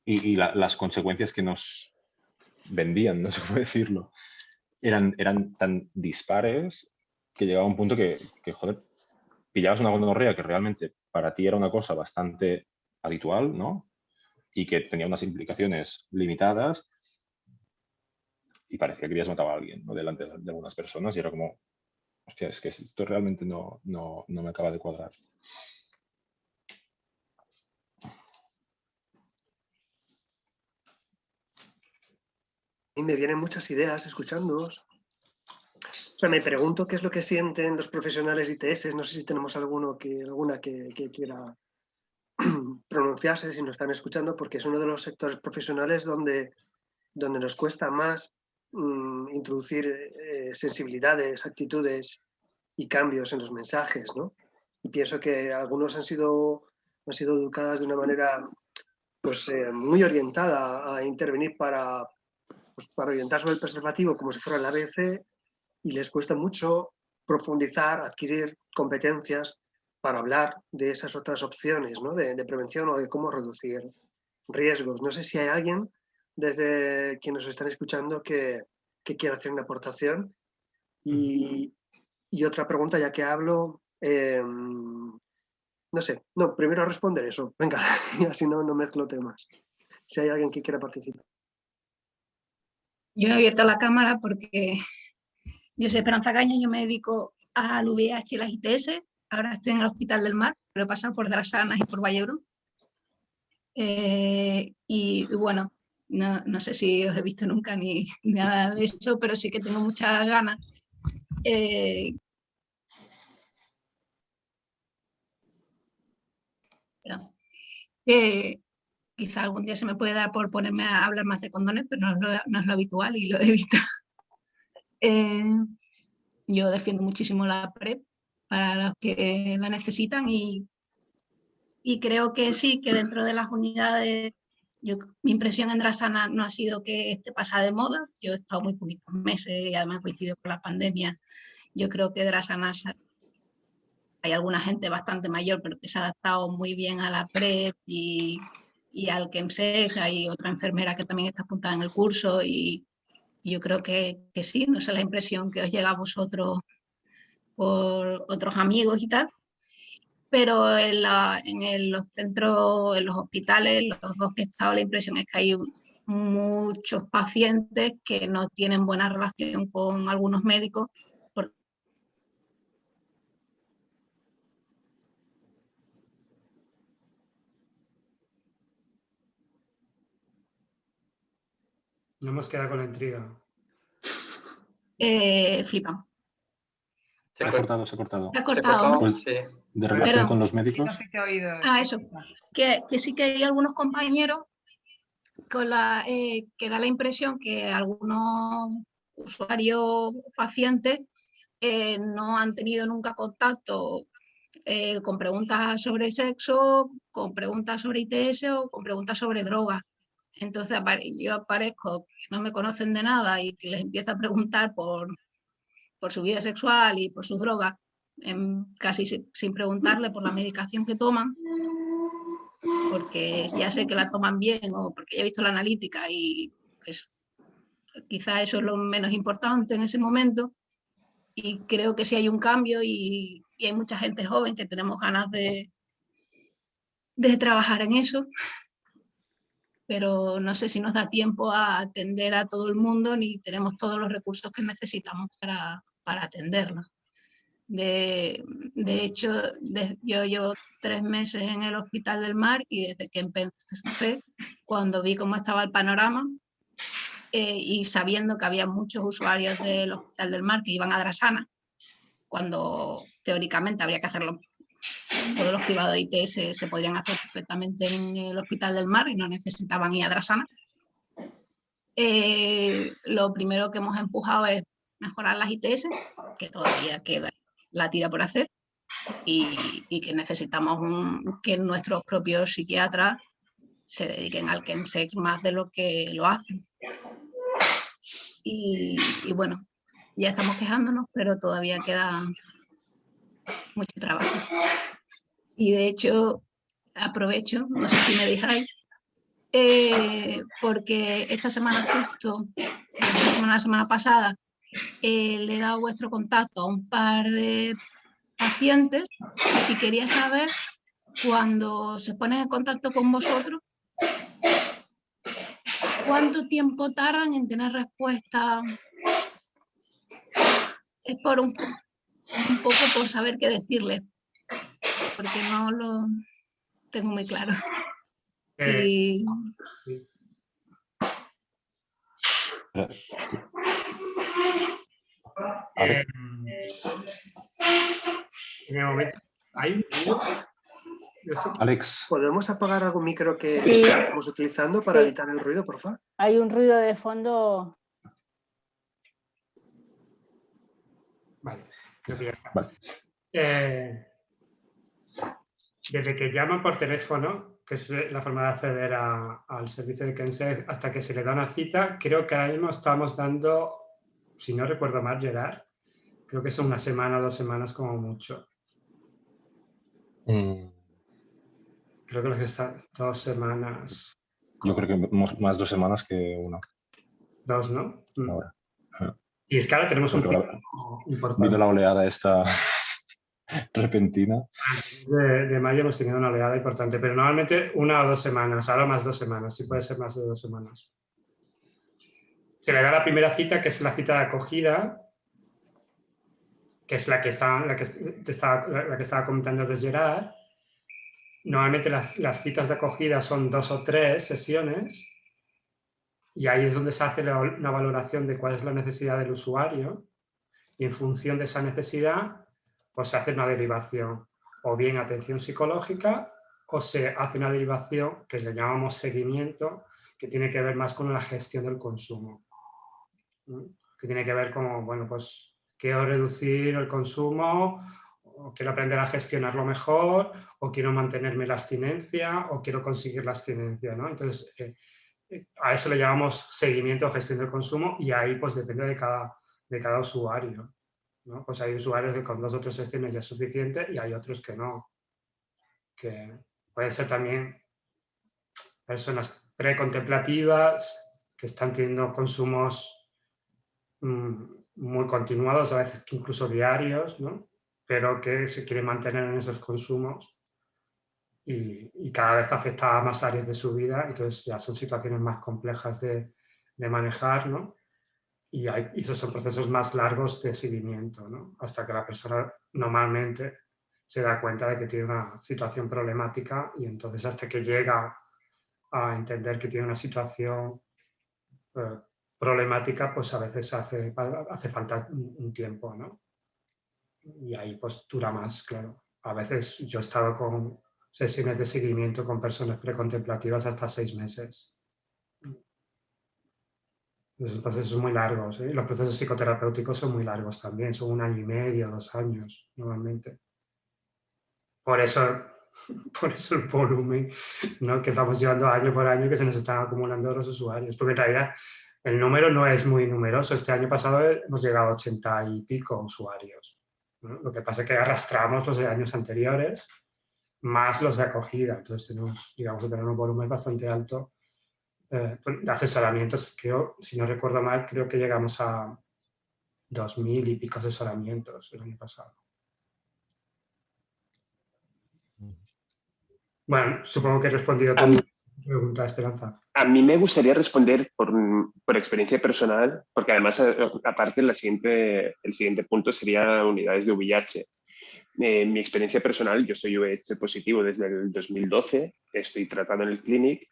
y las consecuencias que nos vendían, no sé cómo decirlo, eran tan dispares que llegaba un punto que, joder, pillabas una gonorrea que realmente para ti era una cosa bastante habitual, ¿no? Y que tenía unas implicaciones limitadas y parecía que habías matado a alguien, ¿no? Delante de algunas personas y era como, hostia, es que esto realmente no me acaba de cuadrar. mí me vienen muchas ideas escuchándoos. O sea, me pregunto qué es lo que sienten los profesionales ITS. No sé si tenemos alguna que quiera pronunciarse, si nos están escuchando, porque es uno de los sectores profesionales donde nos cuesta más introducir sensibilidades, actitudes y cambios en los mensajes, ¿no? Y pienso que algunos han sido educadas de una manera pues, muy orientada a intervenir para orientar sobre el preservativo como si fuera el ABC, y les cuesta mucho profundizar, adquirir competencias para hablar de esas otras opciones, ¿no? de prevención o de cómo reducir riesgos. No sé si hay alguien desde quienes nos están escuchando que quiera hacer una aportación. Y otra pregunta, ya que hablo, no sé, no, primero responder eso, venga, y así no mezclo temas. Si hay alguien que quiera participar. Yo he abierto la cámara porque yo soy Esperanza Caña, yo me dedico al VIH y las ITS. Ahora estoy en el Hospital del Mar, pero he pasado por Drasanas y por Vallebro. Y bueno, no sé si os he visto nunca ni nada de eso, pero sí que tengo muchas ganas. Quizá algún día se me puede dar por ponerme a hablar más de condones, pero no es lo habitual y lo evito. Yo defiendo muchísimo la PrEP para los que la necesitan y creo que sí, que dentro de las unidades, mi impresión en Drasanas no ha sido que esté pasada de moda. Yo he estado muy poquitos meses y además coincidido con la pandemia. Yo creo que Drasanas hay alguna gente bastante mayor, pero que se ha adaptado muy bien a la PrEP y al Chemsex. Hay otra enfermera que también está apuntada en el curso y yo creo que sí, no sé la impresión que os llega a vosotros por otros amigos y tal, pero en los centros, en los hospitales, los dos que he estado, la impresión es que hay muchos pacientes que no tienen buena relación con algunos médicos. No hemos quedado con la intriga. Flipan. Se ha cortado. Se ha cortado, ¿no? Pues, Sí. de relación con los médicos. Eso. Que sí que hay algunos compañeros con que da la impresión que algunos usuarios pacientes no han tenido nunca contacto con preguntas sobre sexo, con preguntas sobre ITS o con preguntas sobre drogas. Entonces yo aparezco que no me conocen de nada y que les empiezo a preguntar por su vida sexual y por sus drogas, casi sin preguntarle por la medicación que toman, porque ya sé que la toman bien o porque ya he visto la analítica y pues, quizá eso es lo menos importante en ese momento. Y creo que sí hay un cambio y hay mucha gente joven que tenemos ganas de trabajar en eso, pero no sé si nos da tiempo a atender a todo el mundo ni tenemos todos los recursos que necesitamos para atenderlo. De hecho, yo llevo 3 meses en el Hospital del Mar y desde que empecé, cuando vi cómo estaba el panorama y sabiendo que había muchos usuarios del Hospital del Mar que iban a Drasanas, cuando teóricamente habría que hacerlo, todos los cribados de ITS se podrían hacer perfectamente en el Hospital del Mar y no necesitaban ir a Drasanas. Lo primero que hemos empujado es mejorar las ITS, que todavía queda la tira por hacer, y que necesitamos que nuestros propios psiquiatras se dediquen al Chemsex más de lo que lo hacen. Y bueno, ya estamos quejándonos, pero todavía queda mucho trabajo. Y de hecho, aprovecho, no sé si me dejáis, porque esta semana justo, la semana pasada, le he dado vuestro contacto a un par de pacientes y quería saber, cuando se ponen en contacto con vosotros, ¿cuánto tiempo tardan en tener respuesta? Es por un poco por saber qué decirles, porque no lo tengo muy claro. En el momento, ¿hay un ruido? Alex. ¿Podemos apagar algún micro que Sí. estamos utilizando para evitar el ruido, por favor? Hay un ruido de fondo. Vale, creo que ya está. Vale. Desde que llaman por teléfono, que es la forma de acceder al servicio de Kense, hasta que se le da una cita, creo que ahora mismo estamos dando, si no recuerdo mal, Gerard, creo que son 1 semana o 2 semanas como mucho. Creo que están 2 semanas. Yo creo que más 2 semanas que 1. 2, ¿no? Ahora. Y es que ahora tenemos un pico importante. Vino la oleada esta repentina. De mayo hemos tenido una oleada importante, pero normalmente 1 o 2 semanas, ahora más 2 semanas, sí puede ser más de 2 semanas. Se le da la primera cita, que es la cita de acogida, que es la que estaba comentando de Gerard. Normalmente las citas de acogida son 2 o 3 sesiones y ahí es donde se hace una valoración de cuál es la necesidad del usuario y en función de esa necesidad pues se hace una derivación o bien atención psicológica o se hace una derivación que le llamamos seguimiento, que tiene que ver más con la gestión del consumo, ¿no? Que tiene que ver con, bueno, pues quiero reducir el consumo, o quiero aprender a gestionarlo mejor, o quiero mantenerme la abstinencia, o quiero conseguir la abstinencia, ¿no? Entonces, a eso le llamamos seguimiento o gestión del consumo y ahí pues depende de cada usuario, ¿no? Pues hay usuarios que con 2 o 3 sesiones ya es suficiente y hay otros que no. Que pueden ser también personas precontemplativas que están teniendo consumos muy continuados, a veces incluso diarios, ¿no? Pero que se quieren mantener en esos consumos y cada vez afecta a más áreas de su vida, entonces ya son situaciones más complejas de manejar, ¿no? Y esos son procesos más largos de seguimiento, ¿no? Hasta que la persona normalmente se da cuenta de que tiene una situación problemática y entonces hasta que llega a entender que tiene una situación problemática, pues a veces hace falta un tiempo, ¿no? Y ahí pues dura más, claro. A veces yo he estado con sesiones de seguimiento con personas precontemplativas hasta 6 meses. Los procesos son muy largos, ¿eh? Los procesos psicoterapéuticos son muy largos también, son 1 año y medio, 2 años normalmente. Por eso el volumen, ¿no? Que estamos llevando año por año que se nos están acumulando los usuarios, porque en realidad el número no es muy numeroso. Este año pasado hemos llegado a 80 y pico usuarios, ¿no? Lo que pasa es que arrastramos los de años anteriores más los de acogida, entonces llegamos a tener un volumen bastante alto. Asesoramientos, creo, si no recuerdo mal, creo que llegamos a 2000 y pico asesoramientos el año pasado. Bueno, supongo que he respondido a tu pregunta, Esperanza. A mí me gustaría responder por experiencia personal, porque además, aparte, el siguiente punto sería unidades de VIH. Mi experiencia personal, yo soy VIH positivo desde el 2012, estoy tratado en el Clinic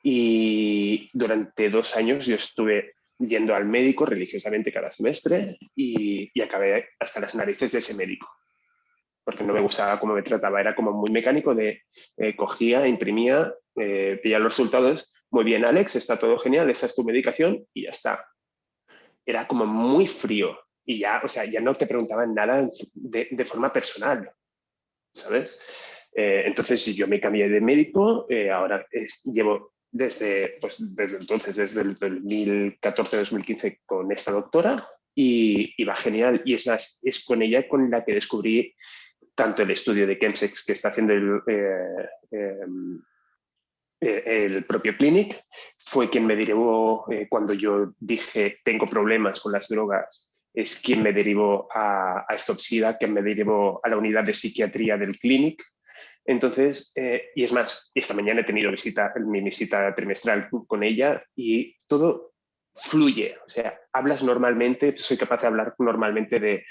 y durante 2 años yo estuve yendo al médico religiosamente cada semestre y acabé hasta las narices de ese médico, porque no me gustaba cómo me trataba, era como muy mecánico de cogía, imprimía, veía los resultados, muy bien Alex, está todo genial, esta es tu medicación y ya está. Era como muy frío y ya, o sea, ya no te preguntaban nada de forma personal, ¿sabes? Entonces yo me cambié de médico, ahora llevo desde entonces, desde el 2014-2015 con esta doctora y va genial y es con ella con la que descubrí tanto el estudio de Chemsex que está haciendo el propio Clinic, fue quien me derivó cuando yo dije tengo problemas con las drogas, es quien me derivó a Stopsida, quien me derivó a la unidad de psiquiatría del Clinic. Entonces, y es más, esta mañana he tenido mi visita trimestral con ella y todo fluye, o sea, hablas normalmente, soy capaz de hablar normalmente de,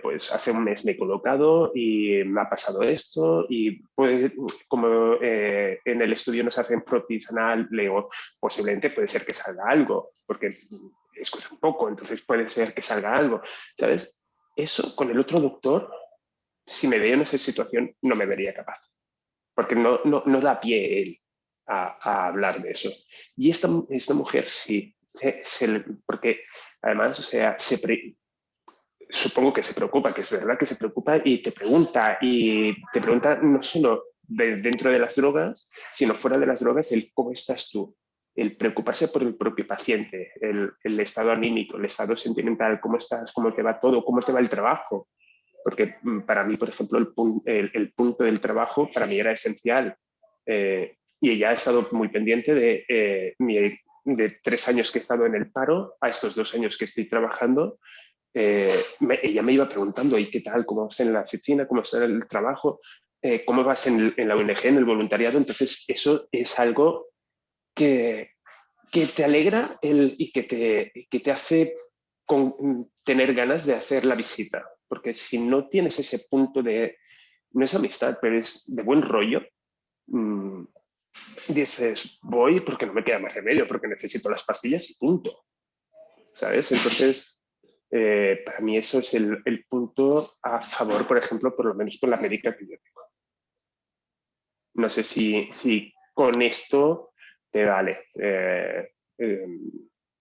pues hace un mes me he colocado y me ha pasado esto y pues como en el estudio nos hacen protis anal, le digo, posiblemente puede ser que salga algo, porque escucha un poco, entonces puede ser que salga algo, ¿sabes? Eso con el otro doctor, si me veía en esa situación, no me vería capaz, porque no da pie él a hablar de eso. Y esta mujer sí, porque además, o sea, supongo que se preocupa, que es verdad que se preocupa y te pregunta no solo dentro de las drogas, sino fuera de las drogas, el cómo estás tú, el preocuparse por el propio paciente, el estado anímico, el estado sentimental, cómo estás, cómo te va todo, cómo te va el trabajo. Porque para mí, por ejemplo, el punto del trabajo para mí era esencial. Y ella ha estado muy pendiente de 3 años que he estado en el paro a estos 2 años que estoy trabajando. Ella me iba preguntando, ¿y qué tal? ¿Cómo vas en la oficina? ¿Cómo está el trabajo? ¿Cómo vas en la ONG, en el voluntariado? Entonces, eso es algo que te alegra y que te hace tener ganas de hacer la visita. Porque si no tienes ese punto no es amistad, pero es de buen rollo, dices, voy porque no me queda más remedio, porque necesito las pastillas y punto. ¿Sabes? Entonces, para mí eso es el punto a favor, por ejemplo, por lo menos con la médica que yo tengo. No sé si con esto te vale.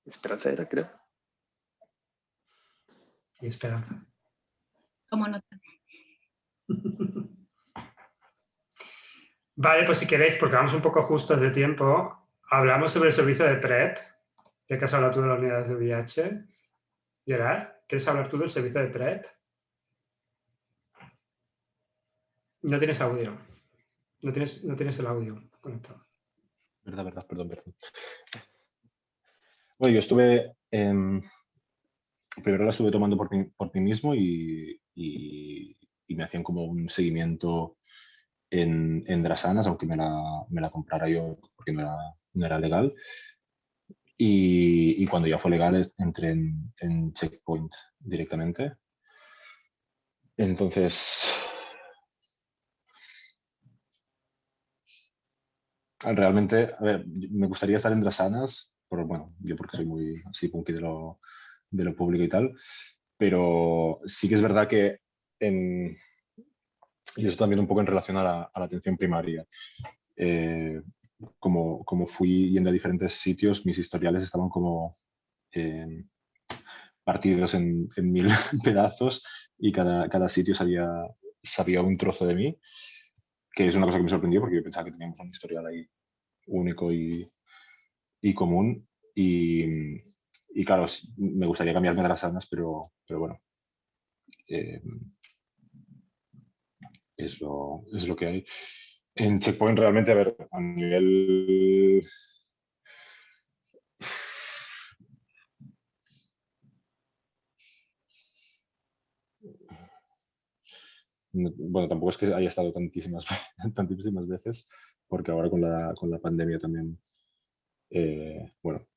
Esperanza era, creo. Y Esperanza. Como nota. Vale, pues si queréis, porque vamos un poco justos de tiempo, hablamos sobre el servicio de PrEP, ya que has hablado tú de las unidades de VIH. Gerard, ¿quieres hablar tú del servicio de PrEP? No tienes audio. No tienes el audio conectado. Verdad, perdón. Bueno, yo estuve... primero la estuve tomando por mí mismo y me hacían como un seguimiento en Drasanas, aunque me la comprara yo porque no era legal. Y cuando ya fue legal entré en Checkpoint directamente. Entonces, realmente, a ver, me gustaría estar en Drasanas, bueno, yo porque soy muy así punky de lo público y tal, pero sí que es verdad que y eso también un poco en relación a la atención primaria. Como fui yendo a diferentes sitios, mis historiales estaban como partidos en 1000 pedazos y cada sitio sabía un trozo de mí, que es una cosa que me sorprendió porque yo pensaba que teníamos un historial ahí único y común. Y claro, me gustaría cambiarme de las sanas, pero bueno, es lo que hay. En Checkpoint realmente, a ver, a nivel... Bueno, tampoco es que haya estado tantísimas veces, porque ahora con la pandemia también, bueno,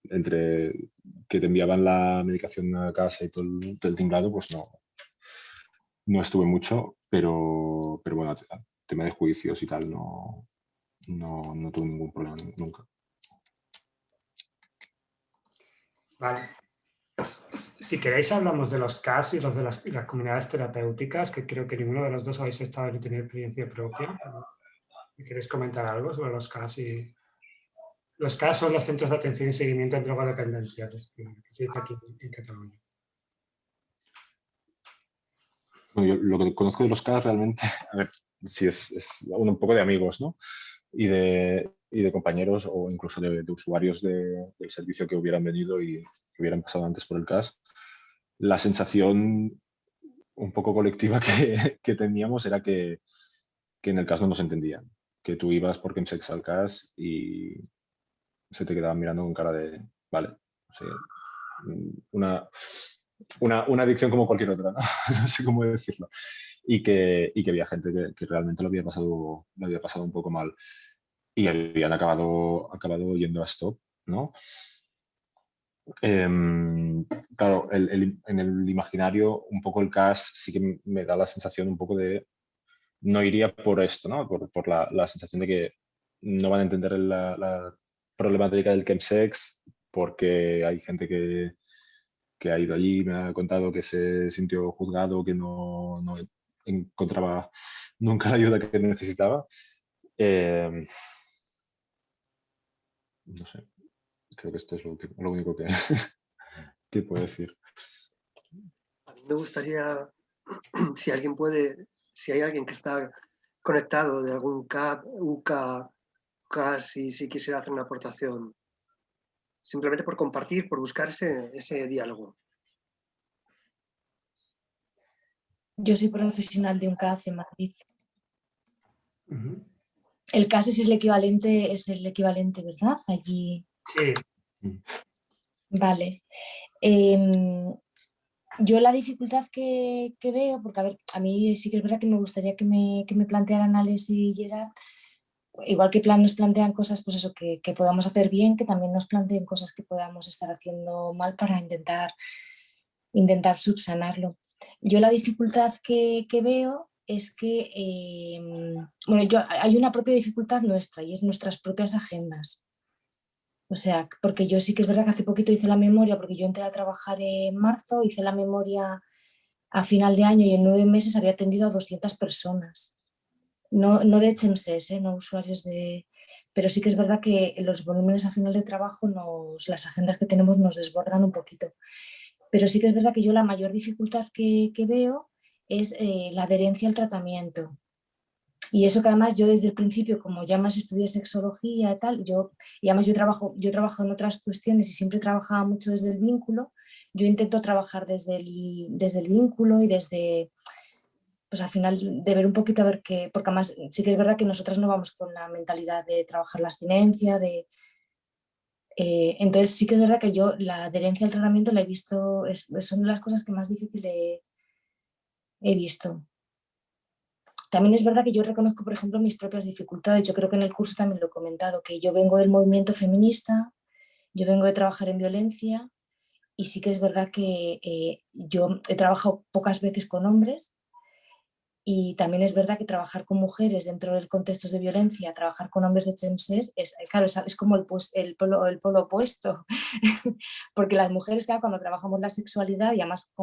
entre que te enviaban la medicación a casa y todo el tinglado, pues no estuve mucho, pero bueno, tema de juicios y tal, no tuve ningún problema nunca. Vale. Si queréis hablamos de los CAS y los de las comunidades terapéuticas, que creo que ninguno de los dos habéis estado ni tenido experiencia propia. ¿Queréis comentar algo sobre los CAS? Los CAS son los Centros de Atención y Seguimiento en Drogodependencias, que se dice aquí en Cataluña. Bueno, yo lo que conozco de los CAS realmente, a ver, si es un poco de amigos, ¿no? Y de compañeros o incluso de usuarios del servicio que hubieran venido y que hubieran pasado antes por el CAS. La sensación un poco colectiva que teníamos era que en el CAS no nos entendían, que tú ibas por chemsex al CAS y se te quedaban mirando con cara de, vale, o sea, una adicción como cualquier otra, ¿no? No sé cómo decirlo. Y que había gente que realmente lo había pasado un poco mal y habían acabado yendo a Stop, ¿no? Claro, en el imaginario un poco el CAS sí que me da la sensación un poco de no iría por esto, ¿no? Por la sensación de que no van a entender la problemática del chemsex, porque hay gente que ha ido allí, me ha contado que se sintió juzgado, que no encontraba nunca la ayuda que necesitaba. No sé, creo que esto es lo único que puedo decir. A mí me gustaría, si alguien puede, si hay alguien que está conectado de algún CAP, UCA, CAS, y si quisiera hacer una aportación, simplemente por compartir, por buscar ese diálogo. Yo soy profesional de un CAS en Madrid. Ujú. El CAS es el equivalente, ¿verdad? Allí. Sí. Vale. Yo la dificultad que veo, porque a ver, a mí sí que es verdad que me gustaría que me plantearan Alex y Gerard, igual que nos plantean cosas, pues eso, que podamos hacer bien, que también nos planteen cosas que podamos estar haciendo mal para intentar subsanarlo. Yo la dificultad que veo es que, hay una propia dificultad nuestra y es nuestras propias agendas. O sea, porque yo sí que es verdad que hace poquito hice la memoria, porque yo entré a trabajar en marzo, hice la memoria a final de año y en 9 meses había atendido a 200 personas. No de HMSS, no usuarios de... Pero sí que es verdad que los volúmenes a final de trabajo, las agendas que tenemos nos desbordan un poquito. Pero sí que es verdad que yo la mayor dificultad que veo es la adherencia al tratamiento. Y eso que además yo desde el principio, como ya más estudié sexología y tal, y además yo trabajo en otras cuestiones y siempre trabajaba mucho desde el vínculo, yo intento trabajar desde el vínculo y desde, pues al final de ver un poquito a ver qué, porque además sí que es verdad que nosotras no vamos con la mentalidad de trabajar la abstinencia, entonces sí que es verdad que yo la adherencia al tratamiento la he visto, son de las cosas que más difícil he visto. También es verdad que yo reconozco, por ejemplo, mis propias dificultades. Yo creo que en el curso también lo he comentado, que yo vengo del movimiento feminista, yo vengo de trabajar en violencia y sí que es verdad que yo he trabajado pocas veces con hombres y también es verdad que trabajar con mujeres dentro del contexto de violencia, trabajar con hombres de HMSS, es como el polo opuesto, porque las mujeres, claro, cuando trabajamos la sexualidad, y además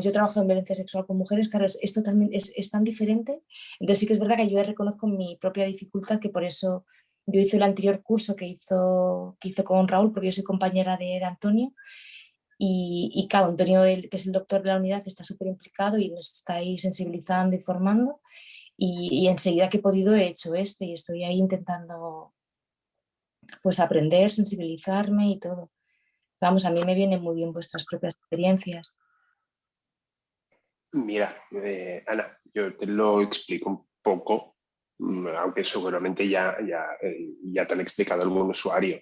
yo trabajo en violencia sexual con mujeres, claro, esto también es tan diferente, entonces sí que es verdad que yo reconozco mi propia dificultad, que por eso yo hice el anterior curso que hizo con Raúl, porque yo soy compañera de Antonio, y claro, Antonio, que es el doctor de la unidad, está súper implicado y nos está ahí sensibilizando y formando. Y enseguida que he podido he hecho y estoy ahí intentando pues aprender, sensibilizarme y todo. Vamos, a mí me vienen muy bien vuestras propias experiencias. Mira, Ana, yo te lo explico un poco, aunque seguramente ya te han explicado algún usuario.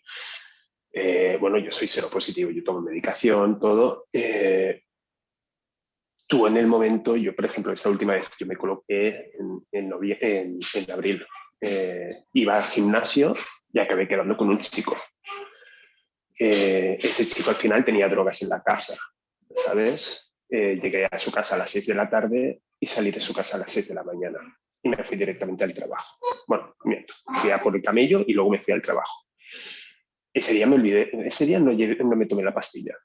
Bueno, yo soy seropositivo, yo tomo medicación, todo. Tú en el momento, yo por ejemplo, esta última vez yo me coloqué en abril, iba al gimnasio y acabé quedando con un chico. Ese chico al final tenía drogas en la casa, ¿sabes? Llegué a su casa a las 6 de la tarde y salí de su casa a las 6 de la mañana y me fui directamente al trabajo. Bueno, miento, fui a por el camello y luego me fui al trabajo. Ese día me olvidé, ese día no me tomé la pastilla.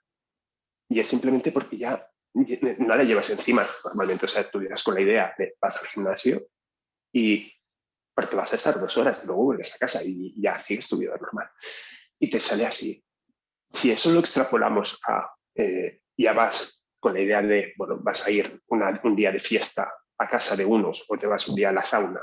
Y es simplemente porque ya no la llevas encima normalmente. O sea, tú llegas con la idea de vas al gimnasio y porque vas a estar 2 horas y luego vuelves a casa y ya sigues tu vida normal. Y te sale así. Si eso lo extrapolamos a ya vas con la idea de, bueno, vas a ir un día de fiesta a casa de unos o te vas un día a la sauna,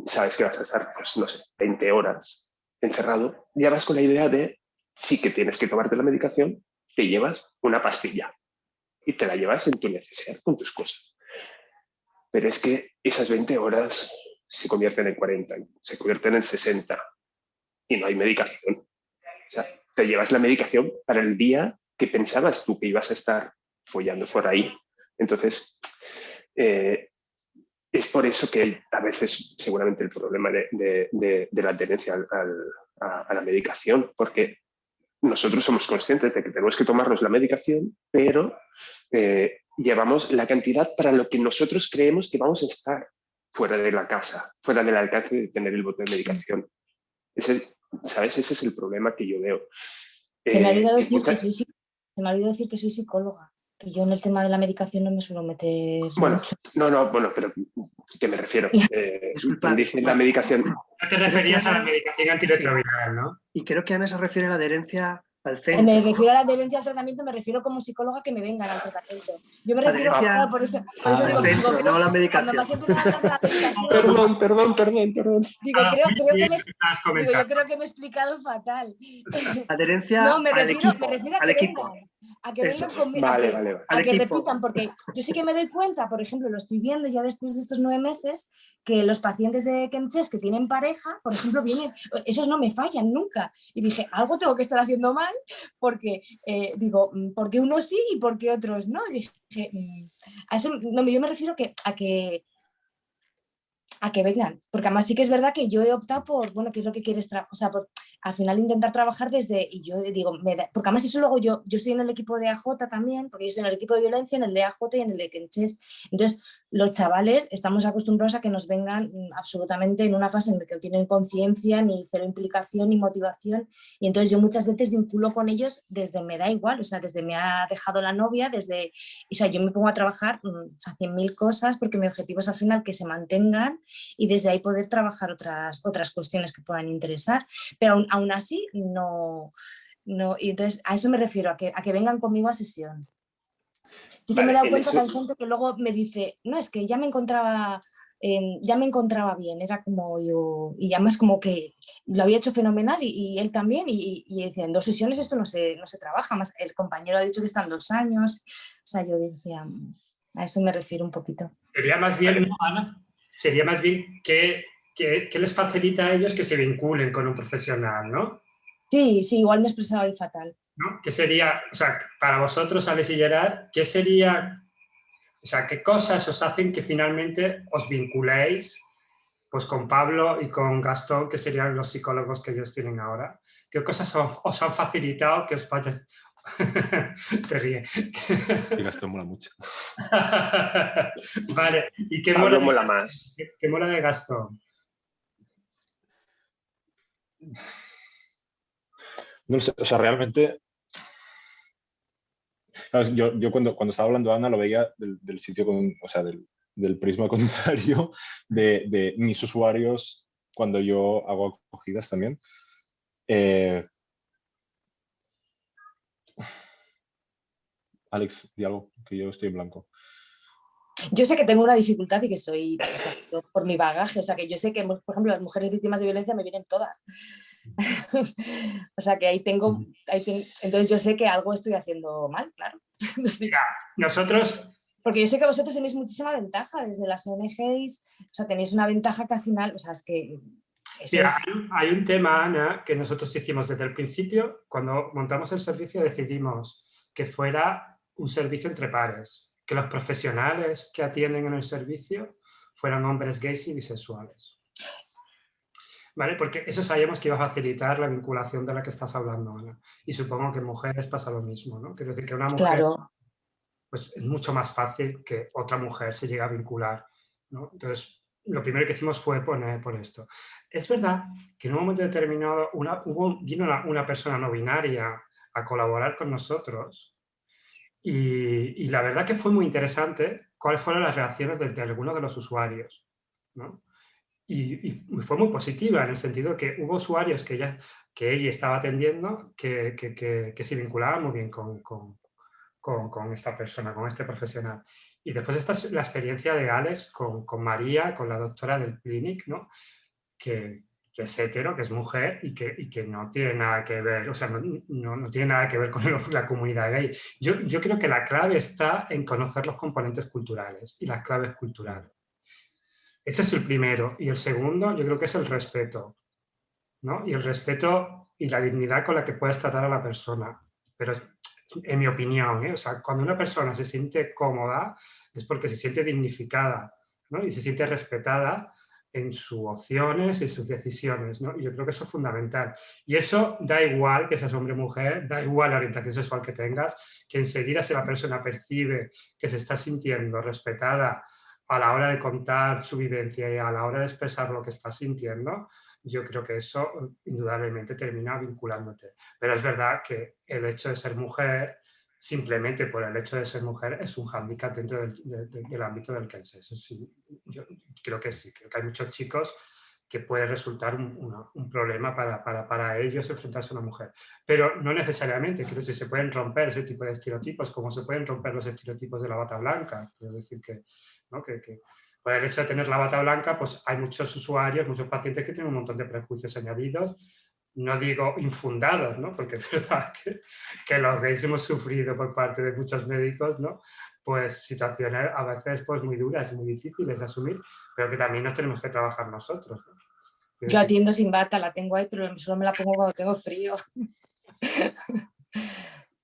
sabes que vas a estar, pues no sé, 20 horas encerrado, ya vas con la idea de sí que tienes que tomarte la medicación, te llevas una pastilla y te la llevas en tu necesidad con tus cosas. Pero es que esas 20 horas se convierten en 40, se convierten en 60 y no hay medicación. O sea, te llevas la medicación para el día que pensabas tú que ibas a estar follando fuera ahí. Entonces, es por eso que a veces seguramente el problema de la adherencia a la medicación, porque nosotros somos conscientes de que tenemos que tomarnos la medicación, pero llevamos la cantidad para lo que nosotros creemos que vamos a estar fuera de la casa, fuera del alcance de tener el bote de medicación. ¿Sabes? Ese es el problema que yo veo. Se me ha olvidado decir que soy psicóloga, que yo en el tema de la medicación no me suelo meter mucho. Bueno, pero ¿qué me refiero? Disculpad. Dice la medicación... No te referías a la medicación antirretroviral, ¿no? Y creo que Ana se refiere a la adherencia al centro. Me refiero a la adherencia al tratamiento, me refiero como psicóloga que me vengan al tratamiento. Yo me refiero a... Por eso digo, no a la medicación. Cuando más empiezan a hablar de la medicación... Perdón. Digo, yo creo que me he explicado fatal. Adherencia no, me al refiero equipo. a que vengan. A que vengan conmigo, Vale. a que repitan, porque yo sí que me doy cuenta, por ejemplo, lo estoy viendo ya después de estos 9 meses, que los pacientes de Kemches que tienen pareja, por ejemplo, vienen, esos no me fallan nunca. Y dije, algo tengo que estar haciendo mal, porque digo, ¿por qué unos sí y por qué otros no? Y dije, a eso, no, yo me refiero a que vengan, porque además sí que es verdad que yo he optado por, bueno, ¿qué es lo que quieres? O sea, por al final intentar trabajar desde, y yo digo, porque además eso luego yo estoy en el equipo de AJ también, porque yo estoy en el equipo de violencia, en el de AJ y en el de Kemches. Entonces, los chavales estamos acostumbrados a que nos vengan absolutamente en una fase en la que no tienen conciencia, ni cero implicación, ni motivación, y entonces yo muchas veces vinculo con ellos desde me da igual, o sea, desde me ha dejado la novia, o sea, yo me pongo a trabajar 100.000 cosas, porque mi objetivo es al final que se mantengan y desde ahí poder trabajar otras cuestiones que puedan interesar, pero aún así no, y entonces a eso me refiero, a que vengan conmigo a sesión. Sí que me he dado cuenta que hay gente que luego me dice, no, es que ya me encontraba bien, era como yo, y además como que lo había hecho fenomenal y él también, y decía, en 2 sesiones esto no se trabaja, más el compañero ha dicho que están 2 años, o sea, yo decía, a eso me refiero un poquito. Sería más bien, Ana, que les facilita a ellos que se vinculen con un profesional, ¿no? Sí, igual me he expresado ahí fatal. ¿No? ¿Qué sería, o sea, para vosotros, Alex y Gerard, qué sería, o sea, qué cosas os hacen que finalmente os vinculéis pues con Pablo y con Gastón, que serían los psicólogos que ellos tienen ahora? ¿Qué cosas os han facilitado que os vayáis? Se ríe. Y Gastón mola mucho. Vale, ¿y qué Pablo mola más? ¿Qué mola de Gastón? No sé, o sea, realmente... Yo cuando estaba hablando Ana lo veía del sitio, o sea, del prisma contrario de mis usuarios cuando yo hago acogidas también. Alex, di algo, que yo estoy en blanco. Yo sé que tengo una dificultad y que soy, o sea, por mi bagaje, o sea, que yo sé que, por ejemplo, las mujeres víctimas de violencia me vienen todas. O sea, que ahí tengo, entonces yo sé que algo estoy haciendo mal, claro. Mira, nosotros... Porque yo sé que vosotros tenéis muchísima ventaja desde las ONGs, o sea, tenéis una ventaja que al final, o sea, es que... Mira, hay un tema, Ana, que nosotros hicimos desde el principio. Cuando montamos el servicio decidimos que fuera un servicio entre pares, que los profesionales que atienden en el servicio fueran hombres gays y bisexuales. ¿Vale? Porque eso sabíamos que iba a facilitar la vinculación de la que estás hablando, Ana. Y supongo que en mujeres pasa lo mismo, ¿no? Quiero decir que una mujer... Claro. Pues es mucho más fácil que otra mujer se llegue a vincular, ¿no? Entonces, lo primero que hicimos fue poner por esto. Es verdad que en un momento determinado vino una persona no binaria a colaborar con nosotros y la verdad que fue muy interesante cuáles fueron las reacciones de algunos de los usuarios, ¿no? Y fue muy positiva en el sentido que hubo usuarios que ella estaba atendiendo que se vinculaban muy bien con esta persona, con este profesional. Y después esta es la experiencia de Alex con María, con la doctora del Clinic, ¿no? que es hetero, que es mujer y que no tiene nada que ver, o sea, no tiene nada que ver con la comunidad gay. Yo creo que la clave está en conocer los componentes culturales y las claves culturales. Ese es el primero. Y el segundo, yo creo que es el respeto, ¿no? Y el respeto y la dignidad con la que puedes tratar a la persona. Pero en mi opinión, ¿eh? O sea, cuando una persona se siente cómoda es porque se siente dignificada, ¿no? Y se siente respetada en sus opciones y sus decisiones, ¿no? Y yo creo que eso es fundamental. Y eso da igual que seas hombre o mujer, da igual la orientación sexual que tengas, que enseguida si la persona percibe que se está sintiendo respetada a la hora de contar su vivencia y a la hora de expresar lo que está sintiendo, yo creo que eso indudablemente termina vinculándote. Pero es verdad que el hecho de ser mujer, simplemente por el hecho de ser mujer, es un hándicap dentro del ámbito del Kensei. Eso sí, yo creo que sí, creo que hay muchos chicos que puede resultar un problema para ellos enfrentarse a una mujer. Pero no necesariamente, creo que se pueden romper ese tipo de estereotipos, como se pueden romper los estereotipos de la bata blanca. Quiero decir que, ¿no? que por el hecho de tener la bata blanca, pues hay muchos usuarios, muchos pacientes que tienen un montón de prejuicios añadidos, no digo infundados, ¿no? Porque es verdad que los gays hemos sufrido por parte de muchos médicos, ¿no? Pues situaciones a veces pues, muy duras y muy difíciles de asumir, pero que también nos tenemos que trabajar nosotros, ¿no? Yo atiendo sin bata, la tengo ahí, pero solo me la pongo cuando tengo frío.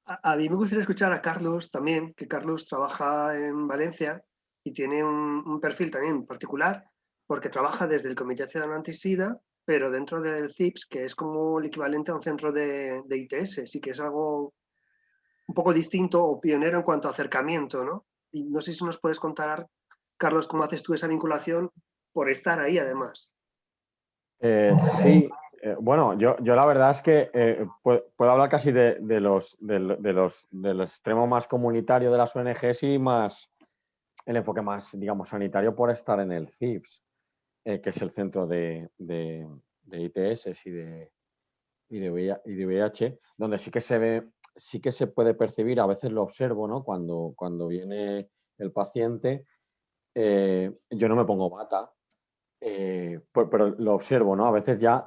A mí me gustaría escuchar a Carlos también, que Carlos trabaja en Valencia y tiene un perfil también particular, porque trabaja desde el Comité Ciudadano Antisida, pero dentro del CIPS, que es como el equivalente a un centro de ITS, sí que es algo un poco distinto o pionero en cuanto a acercamiento, ¿no? Y no sé si nos puedes contar, Carlos, cómo haces tú esa vinculación por estar ahí además. Sí, bueno, yo la verdad es que puedo hablar casi del extremo más comunitario de las ONGs y más el enfoque más, digamos, sanitario por estar en el CIPS, que es el centro de ITS y de VIH, donde sí que se ve, sí que se puede percibir, a veces lo observo, ¿no? Cuando viene el paciente, yo no me pongo bata. Pero lo observo, ¿no? A veces ya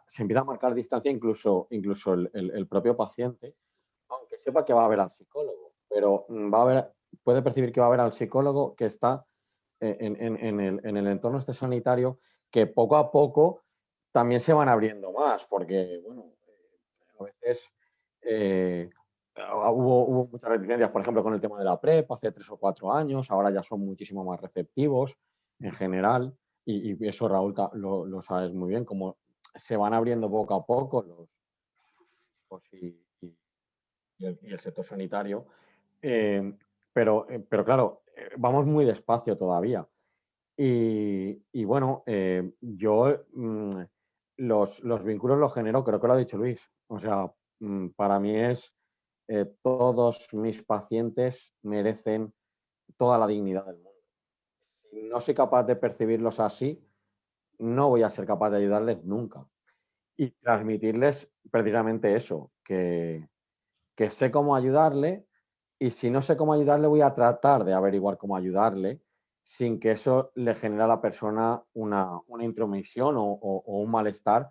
se empieza a marcar distancia incluso el propio paciente, aunque sepa que va a ver al psicólogo, pero puede percibir que va a ver al psicólogo que está en el entorno este sanitario, que poco a poco también se van abriendo más, porque, bueno, a veces hubo muchas reticencias, por ejemplo, con el tema de la PrEP hace 3 o 4 años, ahora ya son muchísimo más receptivos en general, y eso Raúl lo sabes muy bien, como se van abriendo poco a poco el sector sanitario, pero claro, vamos muy despacio todavía. Y bueno, yo los vínculos los genero, creo que lo ha dicho Luis, o sea, para mí es todos mis pacientes merecen toda la dignidad del mundo. Si no soy capaz de percibirlos así, no voy a ser capaz de ayudarles nunca. Y transmitirles precisamente eso, que sé cómo ayudarle, y si no sé cómo ayudarle, voy a tratar de averiguar cómo ayudarle sin que eso le genere a la persona una intromisión o un malestar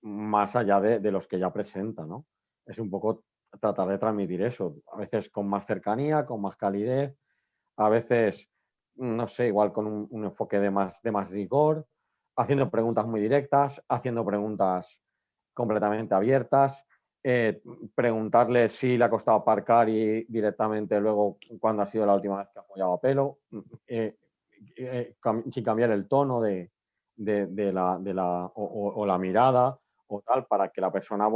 más allá de los que ya presenta, ¿no? Es un poco tratar de transmitir eso, a veces con más cercanía, con más calidez, a veces, no sé, igual con un enfoque de más rigor, haciendo preguntas muy directas, haciendo preguntas completamente abiertas, preguntarle si le ha costado aparcar y directamente luego cuándo ha sido la última vez que ha follado a pelo, sin cambiar el tono de la mirada o tal, para que la persona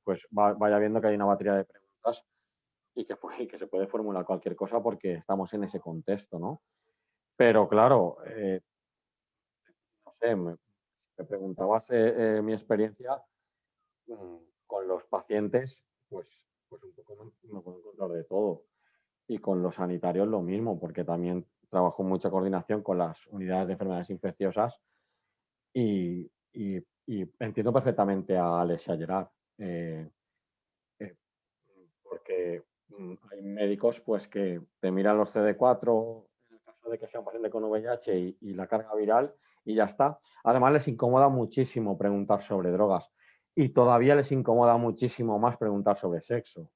pues vaya viendo que hay una batería de preguntas y que se puede formular cualquier cosa porque estamos en ese contexto, ¿no? Pero claro, no sé, me preguntabas mi experiencia con los pacientes, pues un poco me puedo encontrar de todo. Y con los sanitarios lo mismo, porque también trabajo en mucha coordinación con las unidades de enfermedades infecciosas y entiendo perfectamente a Alex y a Gerard, porque hay médicos pues que te miran los CD4 en el caso de que sea un paciente con VIH y la carga viral y ya está. Además les incomoda muchísimo preguntar sobre drogas y todavía les incomoda muchísimo más preguntar sobre sexo.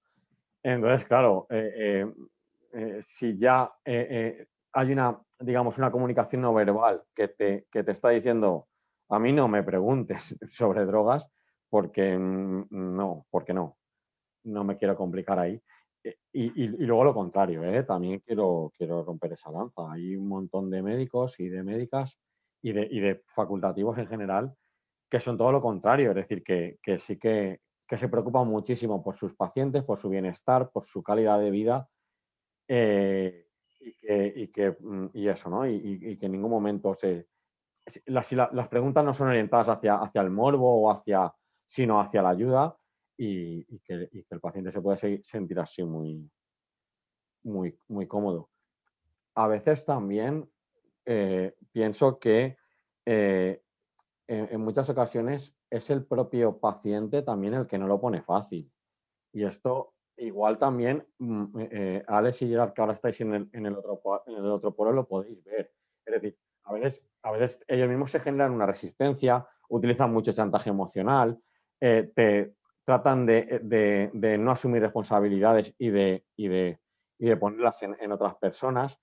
Entonces, claro, si ya hay digamos, una comunicación no verbal que te está diciendo a mí no me preguntes sobre drogas porque no me quiero complicar ahí. Y luego lo contrario, también quiero romper esa lanza. Hay un montón de médicos y de médicas y de facultativos en general que son todo lo contrario, es decir, que sí que se preocupan muchísimo por sus pacientes, por su bienestar, por su calidad de vida y eso, ¿no? Y que en ningún momento si las preguntas no son orientadas hacia el morbo o sino hacia la ayuda y que el paciente se puede sentir así muy, muy, muy cómodo. A veces también pienso que en muchas ocasiones es el propio paciente también el que no lo pone fácil. Y esto igual también, Alex y Gerard, que ahora estáis en el otro polo, lo podéis ver. Es decir, a veces ellos mismos se generan una resistencia, utilizan mucho chantaje emocional, te tratan de no asumir responsabilidades y de ponerlas en otras personas,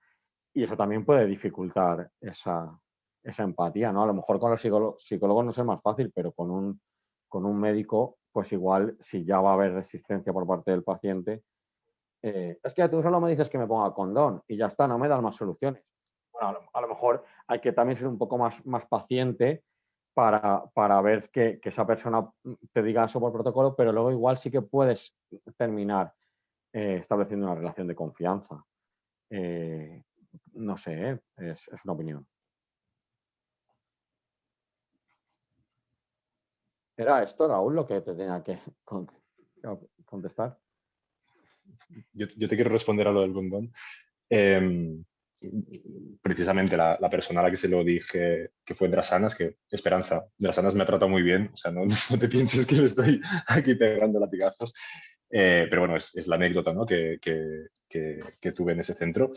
y eso también puede dificultar esa empatía, ¿no? A lo mejor con los psicólogos no es más fácil, pero con un médico, pues igual si ya va a haber resistencia por parte del paciente, es que tú solo me dices que me ponga condón y ya está, no me das más soluciones. Bueno, a lo mejor hay que también ser un poco más paciente para ver que esa persona te diga eso por protocolo, pero luego igual sí que puedes terminar estableciendo una relación de confianza. No sé, es una opinión. ¿Era esto, Raúl, lo que te tenía que contestar? Yo te quiero responder a lo del condón. Precisamente la persona a la que se lo dije, que fue Drasanas, que Esperanza, Drasanas me ha tratado muy bien, o sea, no te pienses que le estoy aquí pegando latigazos, pero bueno, es la anécdota, ¿no? que tuve en ese centro.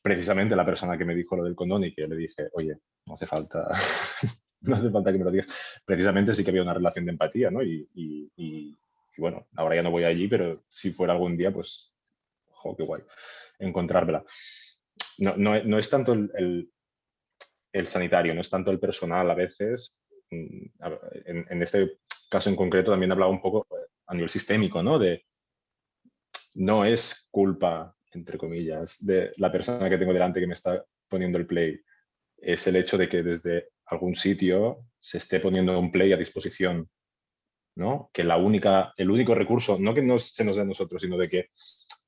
Precisamente la persona que me dijo lo del condón y que le dije, oye, no hace falta, no hace falta que me lo digas. Precisamente sí que había una relación de empatía, ¿no? Y bueno, ahora ya no voy allí, pero si fuera algún día, pues, ojo, qué guay encontrármela. No es tanto el sanitario, no es tanto el personal a veces. En este caso en concreto también hablaba un poco a nivel sistémico, ¿no? No es culpa, entre comillas, de la persona que tengo delante que me está poniendo el play. Es el hecho de que desde algún sitio se esté poniendo un play a disposición, ¿no? Que el único recurso, no que se nos dé a nosotros, sino de que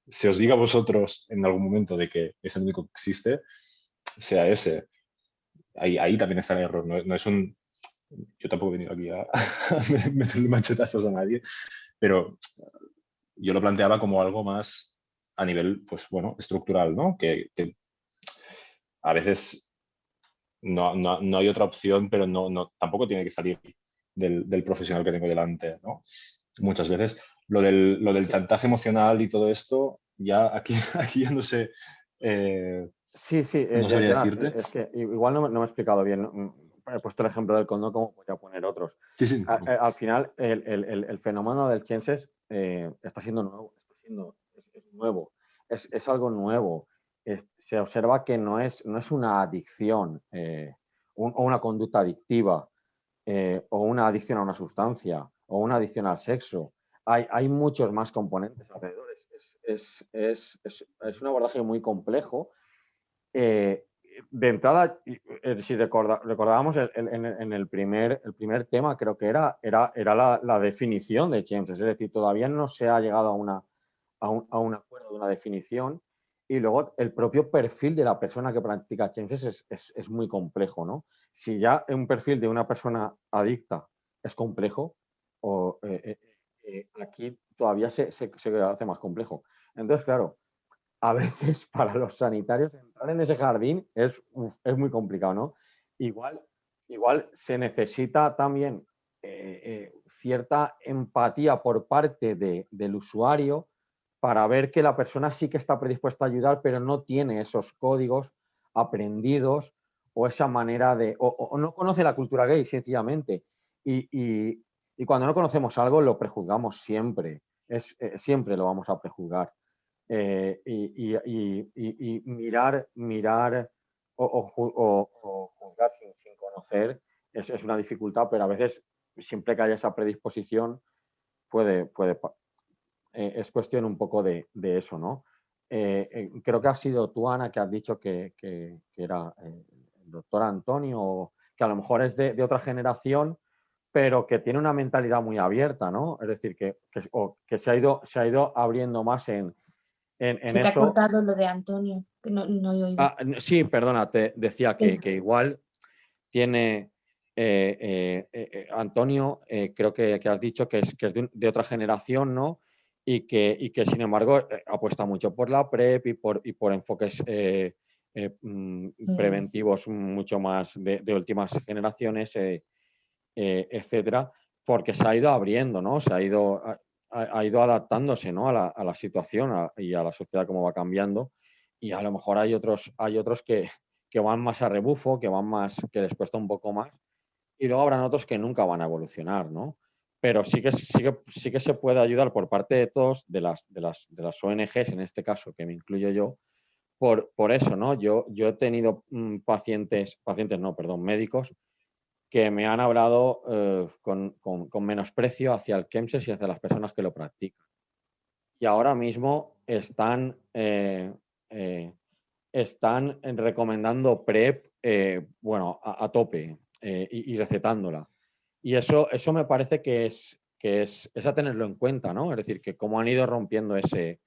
se os diga a vosotros en algún momento de que es el único que existe, sea ese. Ahí también está el error. No es un... Yo tampoco he venido aquí a meterle machetazos a nadie, pero yo lo planteaba como algo más a nivel, pues bueno, estructural, ¿no? Que a veces no hay otra opción, pero tampoco tiene que salir del profesional que tengo delante, ¿no? Muchas veces. Lo del chantaje emocional y todo esto, ya aquí ya no sé... Sí, no sabría decirte. Es que igual no me he explicado bien. He puesto el ejemplo del condón, como podría poner otros. Sí. Al final, el fenómeno del Changes está siendo nuevo. Es nuevo. Es algo nuevo. Se observa que no es una adicción o una conducta adictiva o una adicción a una sustancia o una adicción al sexo. Hay muchos más componentes alrededor. Es un abordaje muy complejo. De entrada, si recordábamos en el primer tema, creo que era la definición de James, es decir, todavía no se ha llegado a un acuerdo de una definición, y luego el propio perfil de la persona que practica James es muy complejo, ¿no? Si ya un perfil de una persona adicta es complejo, aquí todavía se hace más complejo. Entonces, claro, a veces para los sanitarios entrar en ese jardín es muy complicado, ¿no? Igual se necesita también cierta empatía por parte del usuario para ver que la persona sí que está predispuesta a ayudar, pero no tiene esos códigos aprendidos o esa manera o no conoce la cultura gay, sencillamente. Y cuando no conocemos algo lo prejuzgamos siempre, siempre lo vamos a prejuzgar. Y mirar o juzgar sin conocer es una dificultad, pero a veces siempre que haya esa predisposición es cuestión un poco de eso, ¿no? Creo que has sido tú, Ana, que has dicho que era el doctor Antonio, que a lo mejor es de otra generación, pero que tiene una mentalidad muy abierta, ¿no? Es decir, que se ha ido abriendo más en Se te ha cortado lo de Antonio, que no he oído. Sí, perdona, te decía que igual tiene Antonio, creo que has dicho que es de otra generación, ¿no? Y que sin embargo apuesta mucho por la PrEP y por enfoques preventivos mucho más de últimas generaciones, etcétera, porque se ha ido abriendo, ¿no? Se ha ido adaptándose, ¿no? a la situación y a la sociedad cómo va cambiando, y a lo mejor hay otros que van más a rebufo, que les cuesta un poco más, y luego habrán otros que nunca van a evolucionar, ¿no? Pero sí que se puede ayudar por parte de todos, de las ONGs, en este caso, que me incluyo yo, por eso, ¿no? Yo he tenido médicos que me han hablado con menosprecio hacia el Kemses y hacia las personas que lo practican. Y ahora mismo están recomendando PrEP a tope y recetándola. Y eso me parece que es a tenerlo en cuenta, ¿no? Es decir, que cómo han ido rompiendo ese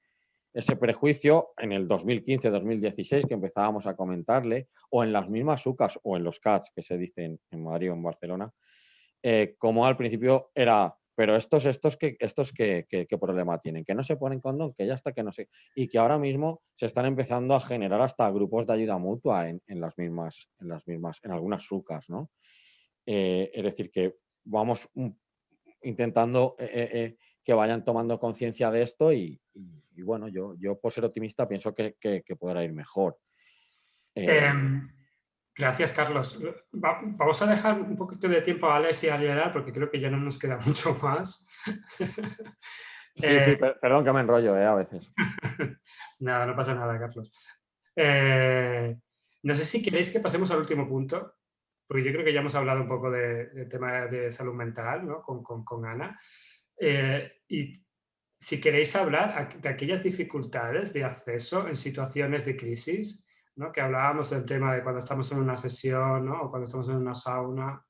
prejuicio en el 2015-2016 que empezábamos a comentarle, o en las mismas UCAs o en los CATs que se dicen en Madrid o en Barcelona, como al principio era, pero estos ¿qué problema tienen? Que no se ponen condón, que ya está, que no sé. Y que ahora mismo se están empezando a generar hasta grupos de ayuda mutua en algunas UCAs, ¿no? Es decir, que vamos intentando que vayan tomando conciencia de esto y bueno, yo por ser optimista pienso que podrá ir mejor. Gracias, Carlos. Vamos a dejar un poquito de tiempo a Alex y a Gerard porque creo que ya no nos queda mucho más. Sí, perdón que me enrollo a veces. Nada, no pasa nada, Carlos. No sé si queréis que pasemos al último punto, porque yo creo que ya hemos hablado un poco del tema de salud mental, ¿no? con Ana. Y si queréis hablar de aquellas dificultades de acceso en situaciones de crisis, ¿no? Que hablábamos del tema de cuando estamos en una sesión, ¿no? O cuando estamos en una sauna,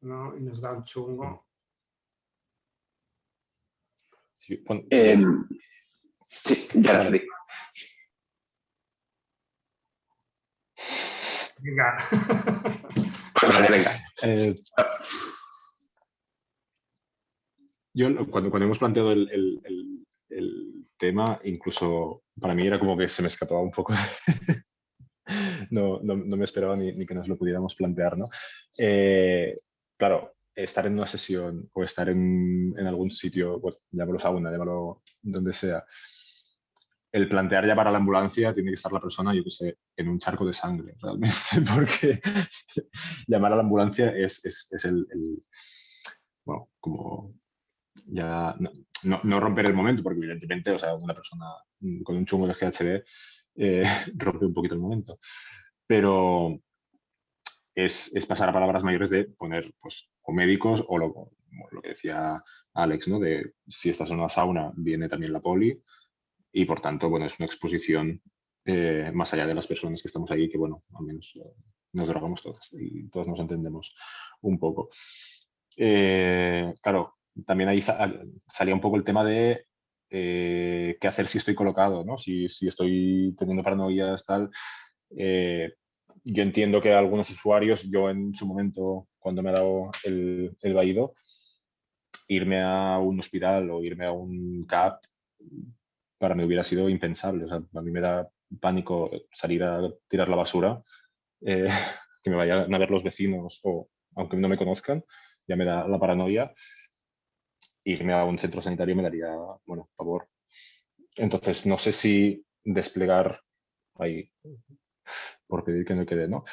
¿no? Y nos da un chungo. Sí, ya lo digo. Venga. Venga. Yo cuando hemos planteado el tema, incluso para mí era como que se me escapaba un poco. No me esperaba ni que nos lo pudiéramos plantear, ¿no? Claro, estar en una sesión o estar en algún sitio, bueno, llámalo sauna, llámalo donde sea, el plantear llamar a la ambulancia tiene que estar la persona, yo qué sé, en un charco de sangre, realmente, porque llamar a la ambulancia es bueno, como ya no romper el momento, porque evidentemente, o sea, una persona con un chungo de GHB rompe un poquito el momento. Pero es pasar a palabras mayores de poner, pues, o médicos o lo que decía Alex, ¿no? De si estás en una sauna, viene también la poli y, por tanto, bueno, es una exposición más allá de las personas que estamos ahí, que, bueno, al menos nos drogamos todas y todos nos entendemos un poco. Claro, también ahí salía un poco el tema de qué hacer si estoy colocado, ¿no? Si estoy teniendo paranoias, tal. Yo entiendo que algunos usuarios, yo en su momento, cuando me ha dado el vaído, irme a un hospital o irme a un CAP, para mí hubiera sido impensable. O sea, a mí me da pánico salir a tirar la basura, que me vayan a ver los vecinos o aunque no me conozcan, ya me da la paranoia. Irme a un centro sanitario me daría, bueno, pavor. Entonces, no sé si desplegar ahí, por pedir que no quede, ¿no?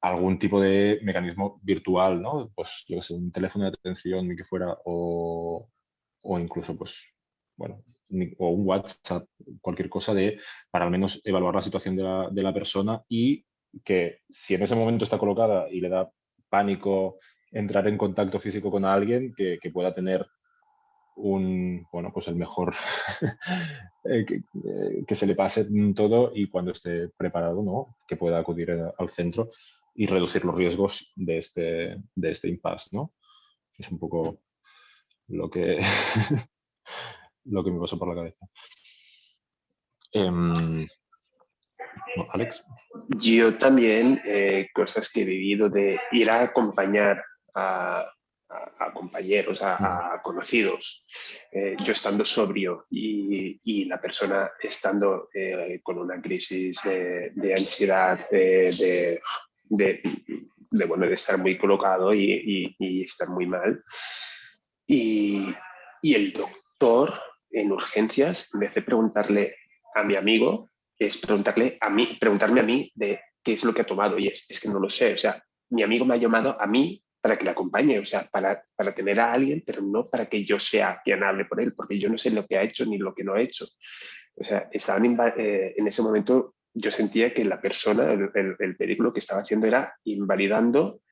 Algún tipo de mecanismo virtual, ¿no? Pues yo que sé, un teléfono de atención, ni que fuera, o incluso, pues, bueno, o un WhatsApp, cualquier cosa para al menos evaluar la situación de la persona y que si en ese momento está colocada y le da pánico entrar en contacto físico con alguien, que pueda tener bueno, pues el mejor que se le pase todo y cuando esté preparado, ¿no? Que pueda acudir al centro y reducir los riesgos de este impasse, ¿no? Es un poco lo que me pasó por la cabeza. Alex. Yo también, cosas que he vivido de ir a acompañar a compañeros, a conocidos, yo estando sobrio y la persona estando con una crisis de ansiedad, bueno, de estar muy colocado y estar muy mal. Y el doctor en urgencias, en vez de preguntarle a mi amigo, es preguntarme a mí de qué es lo que ha tomado. Y es que no lo sé. O sea, mi amigo me ha llamado a mí para que le acompañe, o sea, para tener a alguien, pero no para que yo sea quien hable por él, porque yo no sé lo que ha hecho ni lo que no ha hecho. O sea, en ese momento yo sentía que la persona, el médico, lo que estaba haciendo era invalidando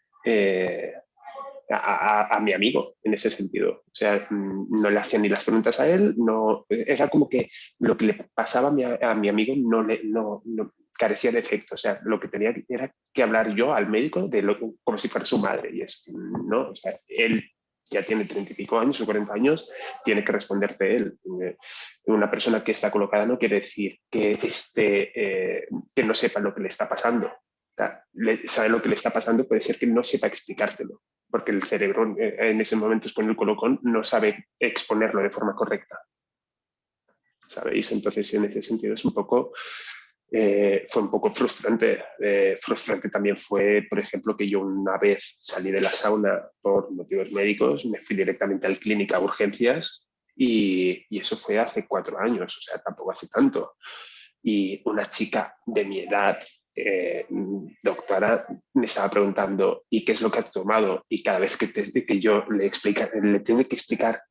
a mi amigo en ese sentido. O sea, no le hacían ni las preguntas a él, no, era como que lo que le pasaba a mi amigo no carecía de efecto. O sea, lo que tenía era que hablar yo al médico como si fuera su madre. Y no, o sea, él ya tiene 30 y pico años o 40 años, tiene que responderte él. Una persona que está colocada no quiere decir que no sepa lo que le está pasando. Sabe lo que le está pasando, puede ser que no sepa explicártelo, porque el cerebro en ese momento con el colocón no sabe exponerlo de forma correcta. ¿Sabéis? Entonces, en ese sentido es un poco, fue un poco frustrante. Frustrante también fue, por ejemplo, que yo una vez salí de la sauna por motivos médicos, me fui directamente al clínica a urgencias y eso fue hace 4 años, o sea, tampoco hace tanto. Y una chica de mi edad, doctora, me estaba preguntando ¿y qué es lo que ha tomado? Y cada vez que yo le tengo que explicar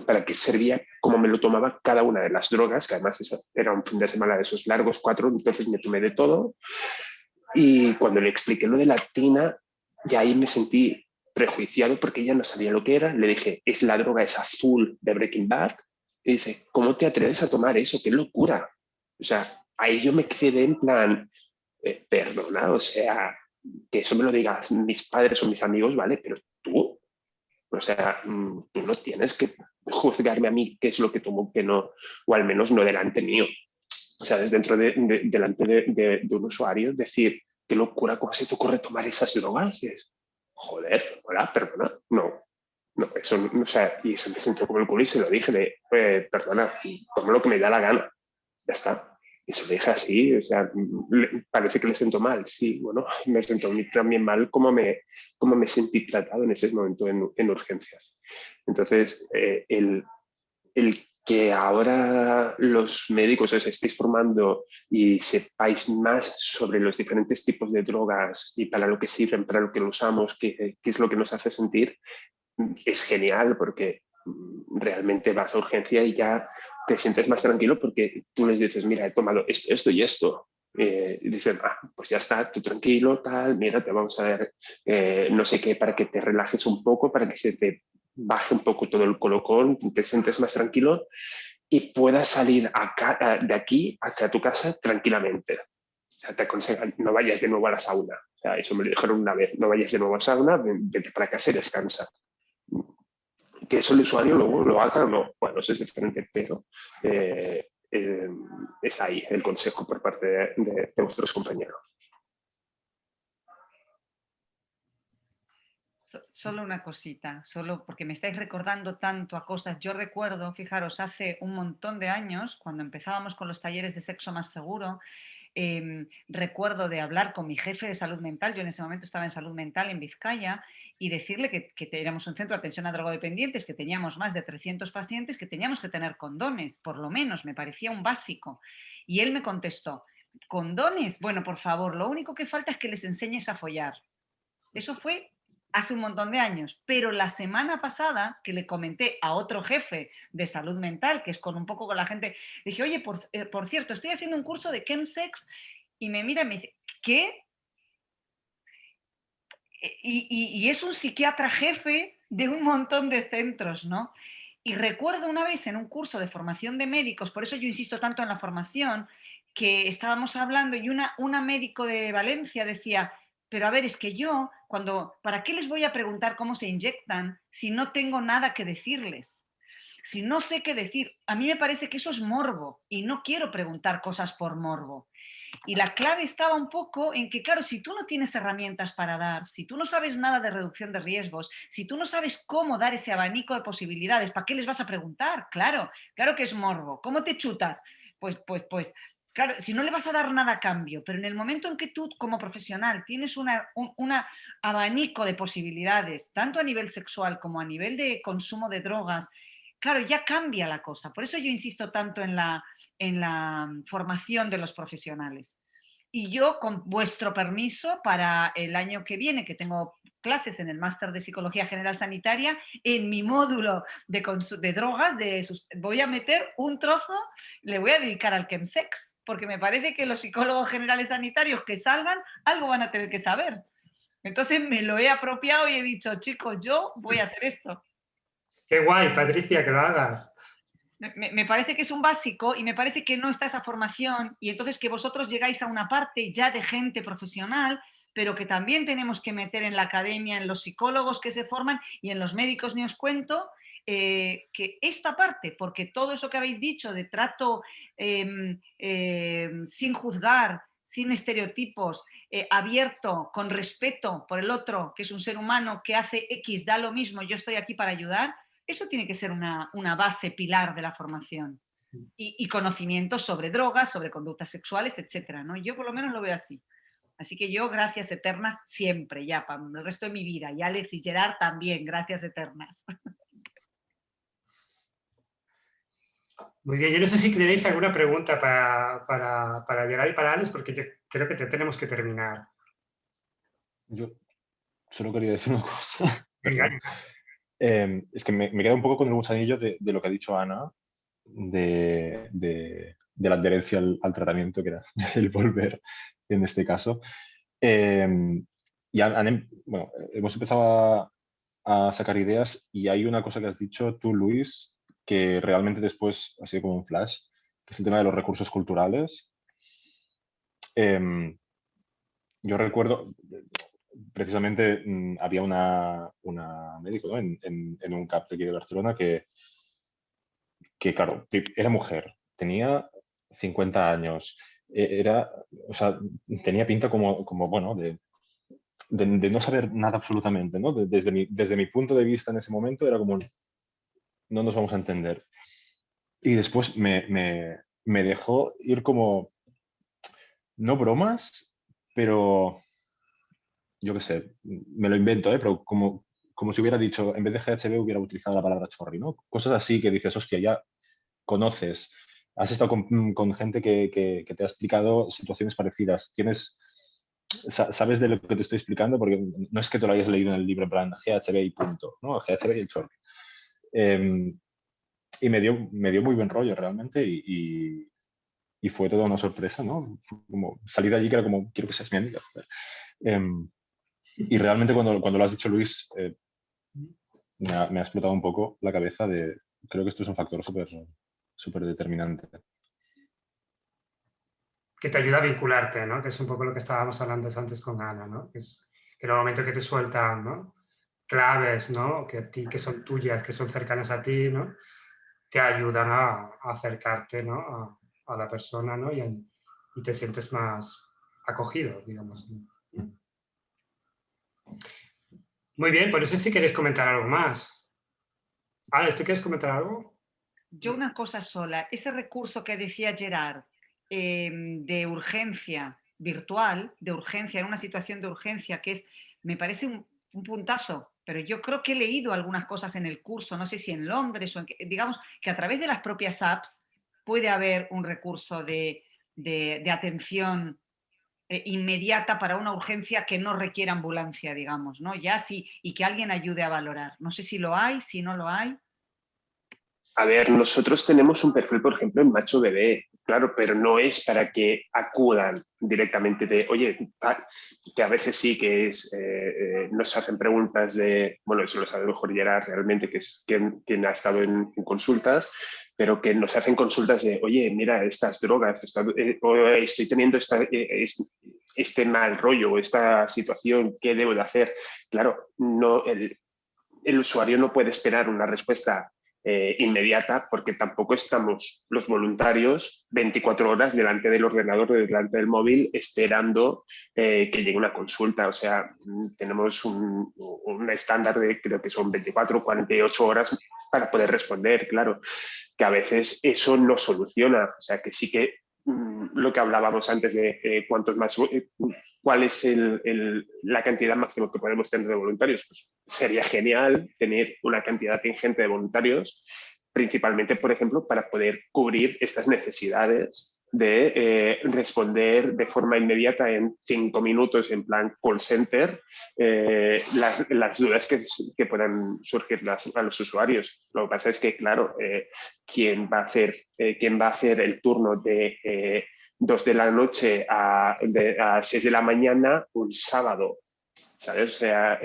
para qué servía, cómo me lo tomaba cada una de las drogas, que además era un fin de semana de esos largos 4, entonces me tomé de todo. Y cuando le expliqué lo de la tina, ya ahí me sentí prejuiciado porque ella no sabía lo que era. Le dije, es la droga, es azul de Breaking Bad. Y dice, ¿cómo te atreves a tomar eso? ¡Qué locura! O sea, ahí yo me quedé en plan, perdona, o sea, que eso me lo digas mis padres o mis amigos, ¿vale? Pero tú, o sea, tú no tienes que juzgarme a mí qué es lo que tomo, qué no, o al menos no delante mío. O sea, desde delante de un usuario, decir, qué locura, ¿cómo se te ocurre tomar esas drogas? Joder, hola, perdona, no, eso, o sea, y eso me sentó como el culo y se lo dije, perdona, tomo lo que me da la gana, ya está. Y se lo dije así, o sea, parece que le siento mal, sí, bueno, me siento también mal como me sentí tratado en ese momento en urgencias. Entonces, el que ahora los médicos os estéis formando y sepáis más sobre los diferentes tipos de drogas y para lo que sirven, para lo que lo usamos, qué es lo que nos hace sentir, es genial porque realmente vas a urgencia y ya te sientes más tranquilo porque tú les dices, mira, he tomado esto y esto. Y dicen, pues ya está, tú tranquilo, tal, mira, te vamos a ver no sé qué para que te relajes un poco, para que se te baje un poco todo el colocón, te sientes más tranquilo y puedas salir de aquí hacia tu casa tranquilamente. O sea, te aconsejan, no vayas de nuevo a la sauna. O sea, eso me lo dijeron una vez, no vayas de nuevo a la sauna, vete para casa y descansa. Que eso el usuario luego lo haga o no, bueno, eso es diferente, pero es ahí el consejo por parte de vuestros compañeros. Solo una cosita, solo porque me estáis recordando tanto a cosas. Yo recuerdo, fijaros, hace un montón de años, cuando empezábamos con los talleres de sexo más seguro, recuerdo de hablar con mi jefe de salud mental, yo en ese momento estaba en salud mental en Vizcaya, y decirle que éramos un centro de atención a drogodependientes, que teníamos más de 300 pacientes, que teníamos que tener condones, por lo menos, me parecía un básico. Y él me contestó, ¿condones? Bueno, por favor, lo único que falta es que les enseñes a follar. Eso fue hace un montón de años, pero la semana pasada que le comenté a otro jefe de salud mental, que es con un poco con la gente, dije, oye, por cierto, estoy haciendo un curso de chemsex, y me mira y me dice, ¿qué? Y es un psiquiatra jefe de un montón de centros, ¿no? Y recuerdo una vez en un curso de formación de médicos, por eso yo insisto tanto en la formación, que estábamos hablando y una médico de Valencia decía, pero a ver, es que yo, ¿para qué les voy a preguntar cómo se inyectan si no tengo nada que decirles? si no sé qué decir. A mí me parece que eso es morbo y no quiero preguntar cosas por morbo. Y la clave estaba un poco en que, claro, si tú no tienes herramientas para dar, si tú no sabes nada de reducción de riesgos, si tú no sabes cómo dar ese abanico de posibilidades, ¿para qué les vas a preguntar? Claro, claro que es morbo. ¿Cómo te chutas? Pues, claro, si no le vas a dar nada a cambio, pero en el momento en que tú como profesional tienes un abanico de posibilidades, tanto a nivel sexual como a nivel de consumo de drogas, claro, ya cambia la cosa. Por eso yo insisto tanto en la formación de los profesionales. Y yo, con vuestro permiso, para el año que viene, que tengo clases en el Máster de Psicología General Sanitaria, en mi módulo de drogas, voy a meter un trozo, le voy a dedicar al chemsex, porque me parece que los psicólogos generales sanitarios que salgan, algo van a tener que saber. Entonces me lo he apropiado y he dicho, chicos, yo voy a hacer esto. Qué guay, Patricia, que lo hagas. Me parece que es un básico y me parece que no está esa formación y entonces que vosotros llegáis a una parte ya de gente profesional, pero que también tenemos que meter en la academia, en los psicólogos que se forman y en los médicos, ni os cuento, que esta parte, porque todo eso que habéis dicho de trato sin juzgar, sin estereotipos, abierto, con respeto por el otro, que es un ser humano que hace X, da lo mismo, yo estoy aquí para ayudar. Eso tiene que ser una base pilar de la formación y conocimientos sobre drogas, sobre conductas sexuales, etcétera, ¿no? Yo por lo menos lo veo así. Así que yo, gracias eternas siempre, ya para el resto de mi vida. Y Alex y Gerard también, gracias eternas. Muy bien, yo no sé si tenéis alguna pregunta para Gerard y para Alex, porque yo creo que tenemos que terminar. Yo solo quería decir una cosa. Venga. Es que me queda un poco con el gusanillo de lo que ha dicho Ana, de la adherencia al tratamiento, que era el volver en este caso. Bueno, hemos empezado a sacar ideas y hay una cosa que has dicho tú, Luis, que realmente después ha sido como un flash, que es el tema de los recursos culturales. Yo recuerdo, precisamente había una médico, ¿no? en un CAP de aquí de Barcelona que, claro, era mujer, tenía 50 años, o sea, tenía pinta como bueno, de no saber nada absolutamente, ¿no? Desde mi punto de vista en ese momento era como, no nos vamos a entender. Y después me dejó ir como, no bromas, pero yo qué sé, me lo invento, pero como si hubiera dicho, en vez de GHB hubiera utilizado la palabra chorri, ¿no? Cosas así que dices, hostia, ya conoces, has estado con gente que te ha explicado situaciones parecidas, sabes de lo que te estoy explicando, porque no es que te lo hayas leído en el libro en plan GHB y punto, ¿no? GHB y el chorri. Y me dio muy buen rollo realmente y fue toda una sorpresa, ¿no? Como salí de allí que era como, quiero que seas mi amiga. Y realmente cuando lo has dicho, Luis, me ha explotado un poco la cabeza creo que esto es un factor súper determinante. Que te ayuda a vincularte, ¿no? Que es un poco lo que estábamos hablando antes con Ana, ¿no? Que en el momento que te sueltan, ¿no? Claves, ¿no? Que son tuyas, que son cercanas a ti, ¿no? Te ayudan a acercarte, ¿no? A la persona, ¿no? Y te sientes más acogido, digamos. Muy bien, por eso sí queréis comentar algo más. Alex, ¿tú quieres comentar algo? Yo una cosa sola, ese recurso que decía Gerard de urgencia virtual, de urgencia, en una situación de urgencia, me parece un puntazo, pero yo creo que he leído algunas cosas en el curso, no sé si en Londres o digamos que a través de las propias apps puede haber un recurso de atención inmediata para una urgencia que no requiera ambulancia, digamos, ¿no? Ya sí, y que alguien ayude a valorar. No sé si lo hay, si no lo hay. A ver, nosotros tenemos un perfil, por ejemplo, en macho bebé, claro, pero no es para que acudan directamente de, oye, que a veces sí que nos hacen preguntas de, bueno, eso lo sabe mejor Gerard realmente, que es quien ha estado en consultas, pero que nos hacen consultas de, oye, mira, estas drogas, estoy teniendo este mal rollo, esta situación, ¿qué debo de hacer? Claro, no, el usuario no puede esperar una respuesta inmediata, porque tampoco estamos los voluntarios 24 horas delante del ordenador o delante del móvil esperando que llegue una consulta. O sea, tenemos un estándar de, creo que son 24 o 48 horas para poder responder. Claro, que a veces eso no soluciona. O sea, que sí que lo que hablábamos antes de cuántos más... ¿Cuál es la cantidad máxima que podemos tener de voluntarios? Pues sería genial tener una cantidad ingente de voluntarios, principalmente, por ejemplo, para poder cubrir estas necesidades de responder de forma inmediata en 5 minutos en plan call center las dudas que puedan surgir a los usuarios. Lo que pasa es que, claro, ¿quién va a hacer el turno de 2 de la noche a 6 de la mañana un sábado? ¿Sabes? O sea,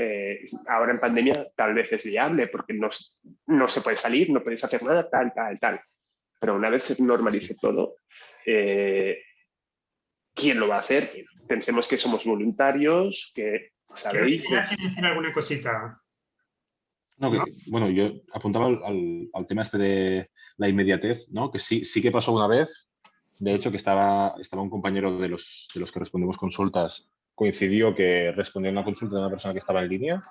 ahora en pandemia tal vez es viable porque no se puede salir, no puedes hacer nada, tal. Pero una vez se normalice todo, ¿quién lo va a hacer? Pensemos que somos voluntarios, que, ¿sabéis? ¿Quieres decir alguna cosita? No, bueno, yo apuntaba al tema este de la inmediatez, ¿no? Que sí que pasó una vez. De hecho, que estaba un compañero de los que respondemos consultas, coincidió que respondía a una consulta de una persona que estaba en línea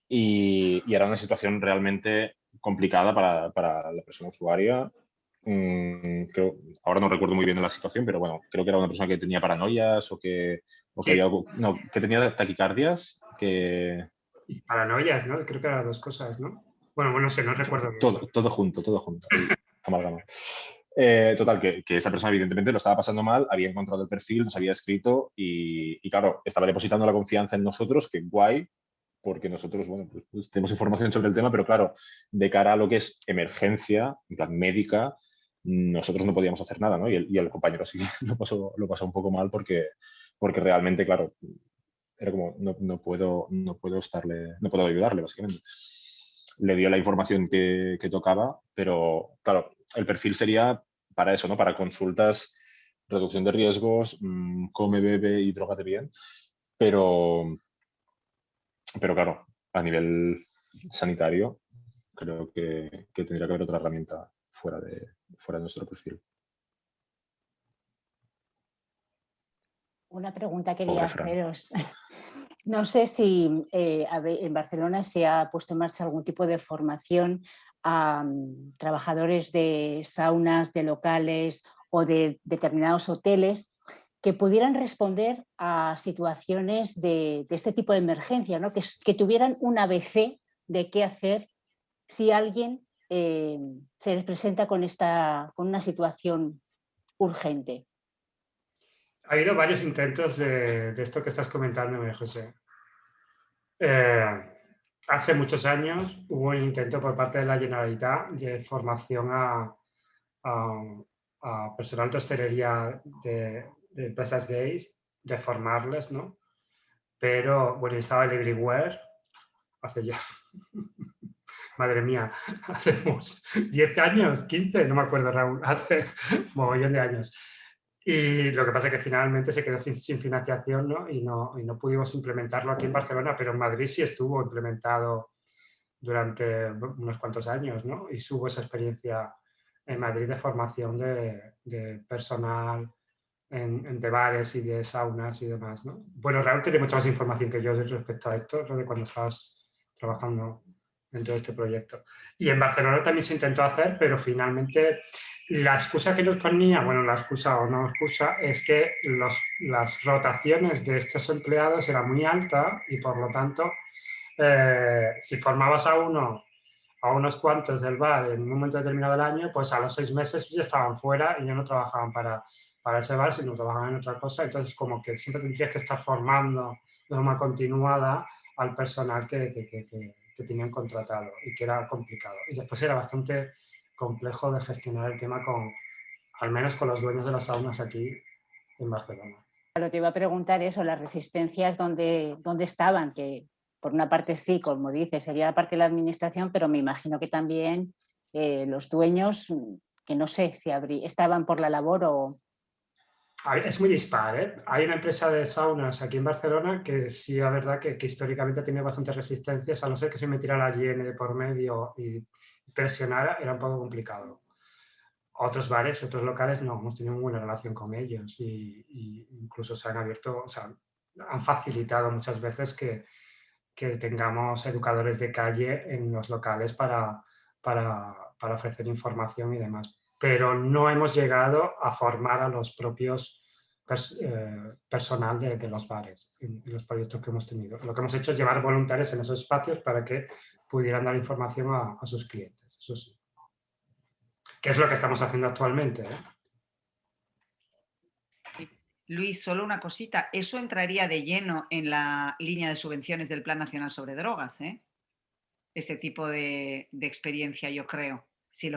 y era una situación realmente complicada para la persona usuaria. Ahora no recuerdo muy bien la situación, pero bueno, creo que era una persona que tenía paranoias o que tenía taquicardias, Y paranoias, ¿no? Creo que eran 2 cosas, ¿no? Bueno, no sé, no recuerdo. Todo junto, amalgama. Total, que esa persona evidentemente lo estaba pasando mal, había encontrado el perfil, nos había escrito y claro, estaba depositando la confianza en nosotros, que guay, porque nosotros, bueno, pues tenemos información sobre el tema, pero claro, de cara a lo que es emergencia, en plan médica, nosotros no podíamos hacer nada, ¿no? Y el compañero sí lo pasó un poco mal porque realmente, claro, era como, no puedo ayudarle, básicamente. Le dio la información que tocaba, pero claro, el perfil sería para eso, ¿no? Para consultas, reducción de riesgos, come, bebe y drógate bien, pero claro, a nivel sanitario creo que tendría que haber otra herramienta fuera de nuestro perfil. Una pregunta quería haceros. No sé si en Barcelona se ha puesto en marcha algún tipo de formación a trabajadores de saunas, de locales o de determinados hoteles que pudieran responder a situaciones de este tipo de emergencia, ¿no? Que tuvieran un ABC de qué hacer si alguien se les presenta con una situación urgente. Ha habido varios intentos de esto que estás comentando, María José. Hace muchos años hubo un intento por parte de la Generalitat de formación a personal de hostelería de empresas gays, de formarles, ¿no? Pero, bueno, estaba el Everywhere hace ya, madre mía, hace 10 años, 15, no me acuerdo, Raúl, hace un mogollón de años. Y lo que pasa es que finalmente se quedó sin financiación, ¿no? Y no pudimos implementarlo aquí en Barcelona, pero en Madrid sí estuvo implementado durante unos cuantos años, ¿no? Y hubo esa experiencia en Madrid de formación de personal de bares y de saunas y demás, ¿no? Bueno, Raúl tiene mucha más información que yo respecto a esto, lo de cuando estabas trabajando en todo este proyecto. Y en Barcelona también se intentó hacer, pero finalmente la excusa que nos ponía, bueno, la excusa o no excusa, es que las rotaciones de estos empleados eran muy altas y por lo tanto, si formabas a unos cuantos del bar en un momento determinado del año, pues a los 6 meses ya estaban fuera y ya no trabajaban para ese bar, sino trabajaban en otra cosa. Entonces, como que siempre tendrías que estar formando de forma continuada al personal que tenían contratado y que era complicado. Y después era bastante complejo de gestionar el tema al menos con los dueños de las saunas aquí en Barcelona. Te iba a preguntar eso, las resistencias, ¿dónde estaban? Que por una parte sí, como dices, sería la parte de la administración, pero me imagino que también los dueños, que no sé si estaban por la labor o... Es muy dispar, ¿eh? Hay una empresa de saunas aquí en Barcelona que sí, la verdad, que históricamente tiene bastantes resistencias, a no ser que se metiera la higiene de por medio y presionara, era un poco complicado. Otros bares, otros locales, no, hemos tenido muy buena relación con ellos y incluso se han abierto, o sea, han facilitado muchas veces que tengamos educadores de calle en los locales para ofrecer información y demás. Pero no hemos llegado a formar a los propios personal de los bares en los proyectos que hemos tenido. Lo que hemos hecho es llevar voluntarios en esos espacios para que pudieran dar información a sus clientes, eso sí. Que es lo que estamos haciendo actualmente, ¿eh? Luis, solo una cosita. Eso entraría de lleno en la línea de subvenciones del Plan Nacional sobre Drogas, ¿eh? Este tipo de experiencia, yo creo. Si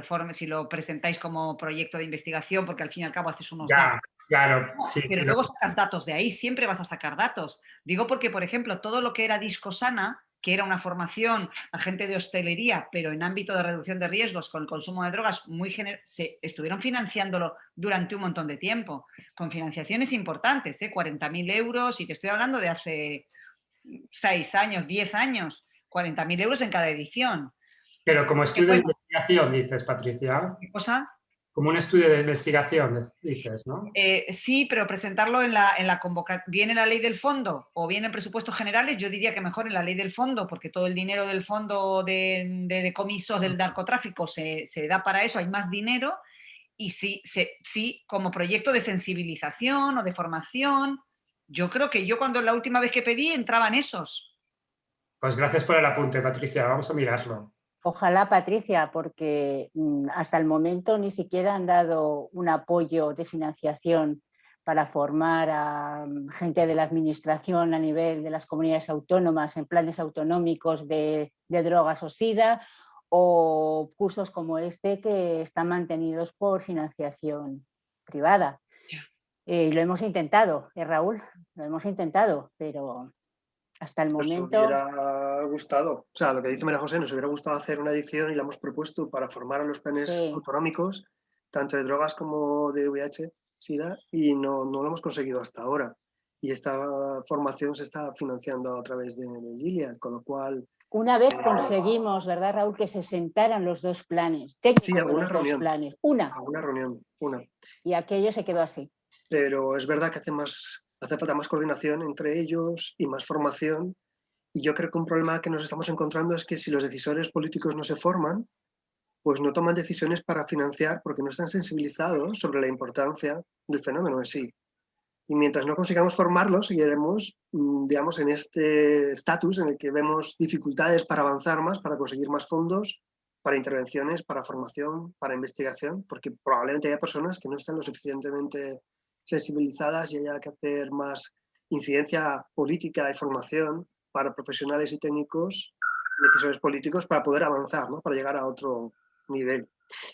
lo presentáis como proyecto de investigación, porque al fin y al cabo haces unos datos. Claro, No, sí. pero luego sacas datos de ahí, siempre vas a sacar datos. Digo porque, por ejemplo, todo lo que era Disco Sana, que era una formación a gente de hostelería, pero en ámbito de reducción de riesgos con el consumo de drogas, se estuvieron financiándolo durante un montón de tiempo, con financiaciones importantes, 40.000 euros, y te estoy hablando de hace 6 años, 10 años, 40.000 euros en cada edición. Pero como estudio de investigación, dices, Patricia. ¿Qué cosa? Como un estudio de investigación, dices, ¿no? Sí, pero presentarlo en la convocatoria. ¿Viene la ley del fondo o vienen presupuestos generales? Yo diría que mejor en la ley del fondo, porque todo el dinero del fondo de decomisos del narcotráfico se da para eso, hay más dinero. Y sí, como proyecto de sensibilización o de formación, yo creo que yo cuando la última vez que pedí entraban esos. Pues gracias por el apunte, Patricia, vamos a mirarlo. Ojalá, Patricia, porque hasta el momento ni siquiera han dado un apoyo de financiación para formar a gente de la administración a nivel de las comunidades autónomas en planes autonómicos de drogas o SIDA, o cursos como este que están mantenidos por financiación privada. Lo hemos intentado, Raúl, lo hemos intentado, pero hasta el momento... Nos hubiera gustado, o sea, lo que dice María José, nos hubiera gustado hacer una edición y la hemos propuesto para formar a los planes autonómicos, tanto de drogas como de VIH, SIDA, y no lo hemos conseguido hasta ahora. Y esta formación se está financiando a través de Gilead, con lo cual... Una vez conseguimos, ¿verdad, Raúl?, que se sentaran los dos planes, técnicos de los dos planes. Alguna reunión, una. Y aquello se quedó así. Pero es verdad que hace falta más coordinación entre ellos y más formación. Y yo creo que un problema que nos estamos encontrando es que si los decisores políticos no se forman, pues no toman decisiones para financiar porque no están sensibilizados sobre la importancia del fenómeno en sí. Y mientras no consigamos formarlos, seguiremos, digamos, en este estatus en el que vemos dificultades para avanzar más, para conseguir más fondos, para intervenciones, para formación, para investigación, porque probablemente haya personas que no están lo suficientemente sensibilizadas y haya que hacer más incidencia política y formación para profesionales y técnicos, decisores políticos, para poder avanzar, ¿no? Para llegar a otro nivel.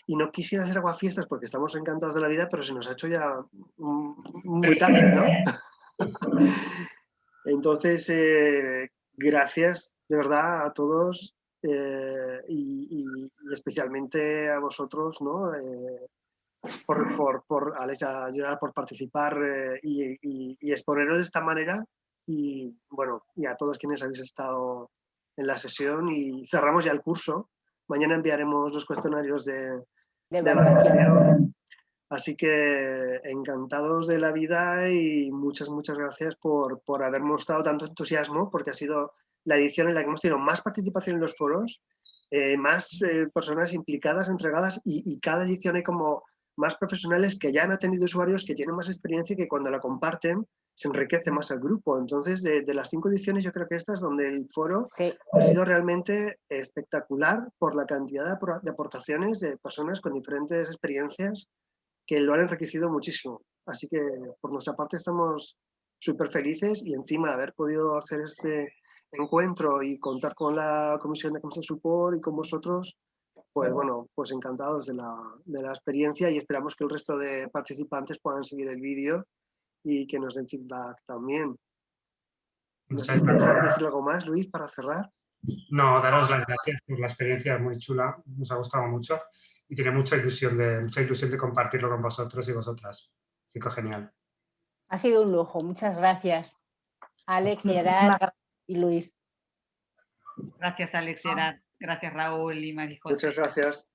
Y no quisiera ser aguafiestas porque estamos encantados de la vida, pero se nos ha hecho ya muy tarde, ¿no? Entonces, gracias de verdad a todos y especialmente a vosotros, ¿no? por participar y exponeros de esta manera y bueno, y a todos quienes habéis estado en la sesión, y cerramos ya el curso. Mañana enviaremos los cuestionarios de evaluación. Así que encantados de la vida y muchas gracias por haber mostrado tanto entusiasmo, porque ha sido la edición en la que hemos tenido más participación en los foros, más personas implicadas, entregadas, y cada edición hay como más profesionales que ya han atendido usuarios, que tienen más experiencia y que cuando la comparten se enriquece más el grupo. Entonces, de las 5 ediciones, yo creo que esta es donde el foro ha sido realmente espectacular por la cantidad de aportaciones de personas con diferentes experiencias que lo han enriquecido muchísimo. Así que, por nuestra parte, estamos súper felices, y encima de haber podido hacer este encuentro y contar con la Comisión de Customer Support y con vosotros, pues bueno, pues encantados de la experiencia, y esperamos que el resto de participantes puedan seguir el vídeo y que nos den feedback también. No sé si quieres decir algo más, Luis, para cerrar. No, daros las gracias por la experiencia, muy chula, nos ha gustado mucho y tiene mucha ilusión de compartirlo con vosotros y vosotras. Así que genial. Ha sido un lujo, muchas gracias. Alex, Muchísimas Gerard y Luis. Gracias, Alex, Gerard. Gracias, Raúl y María José. Muchas gracias.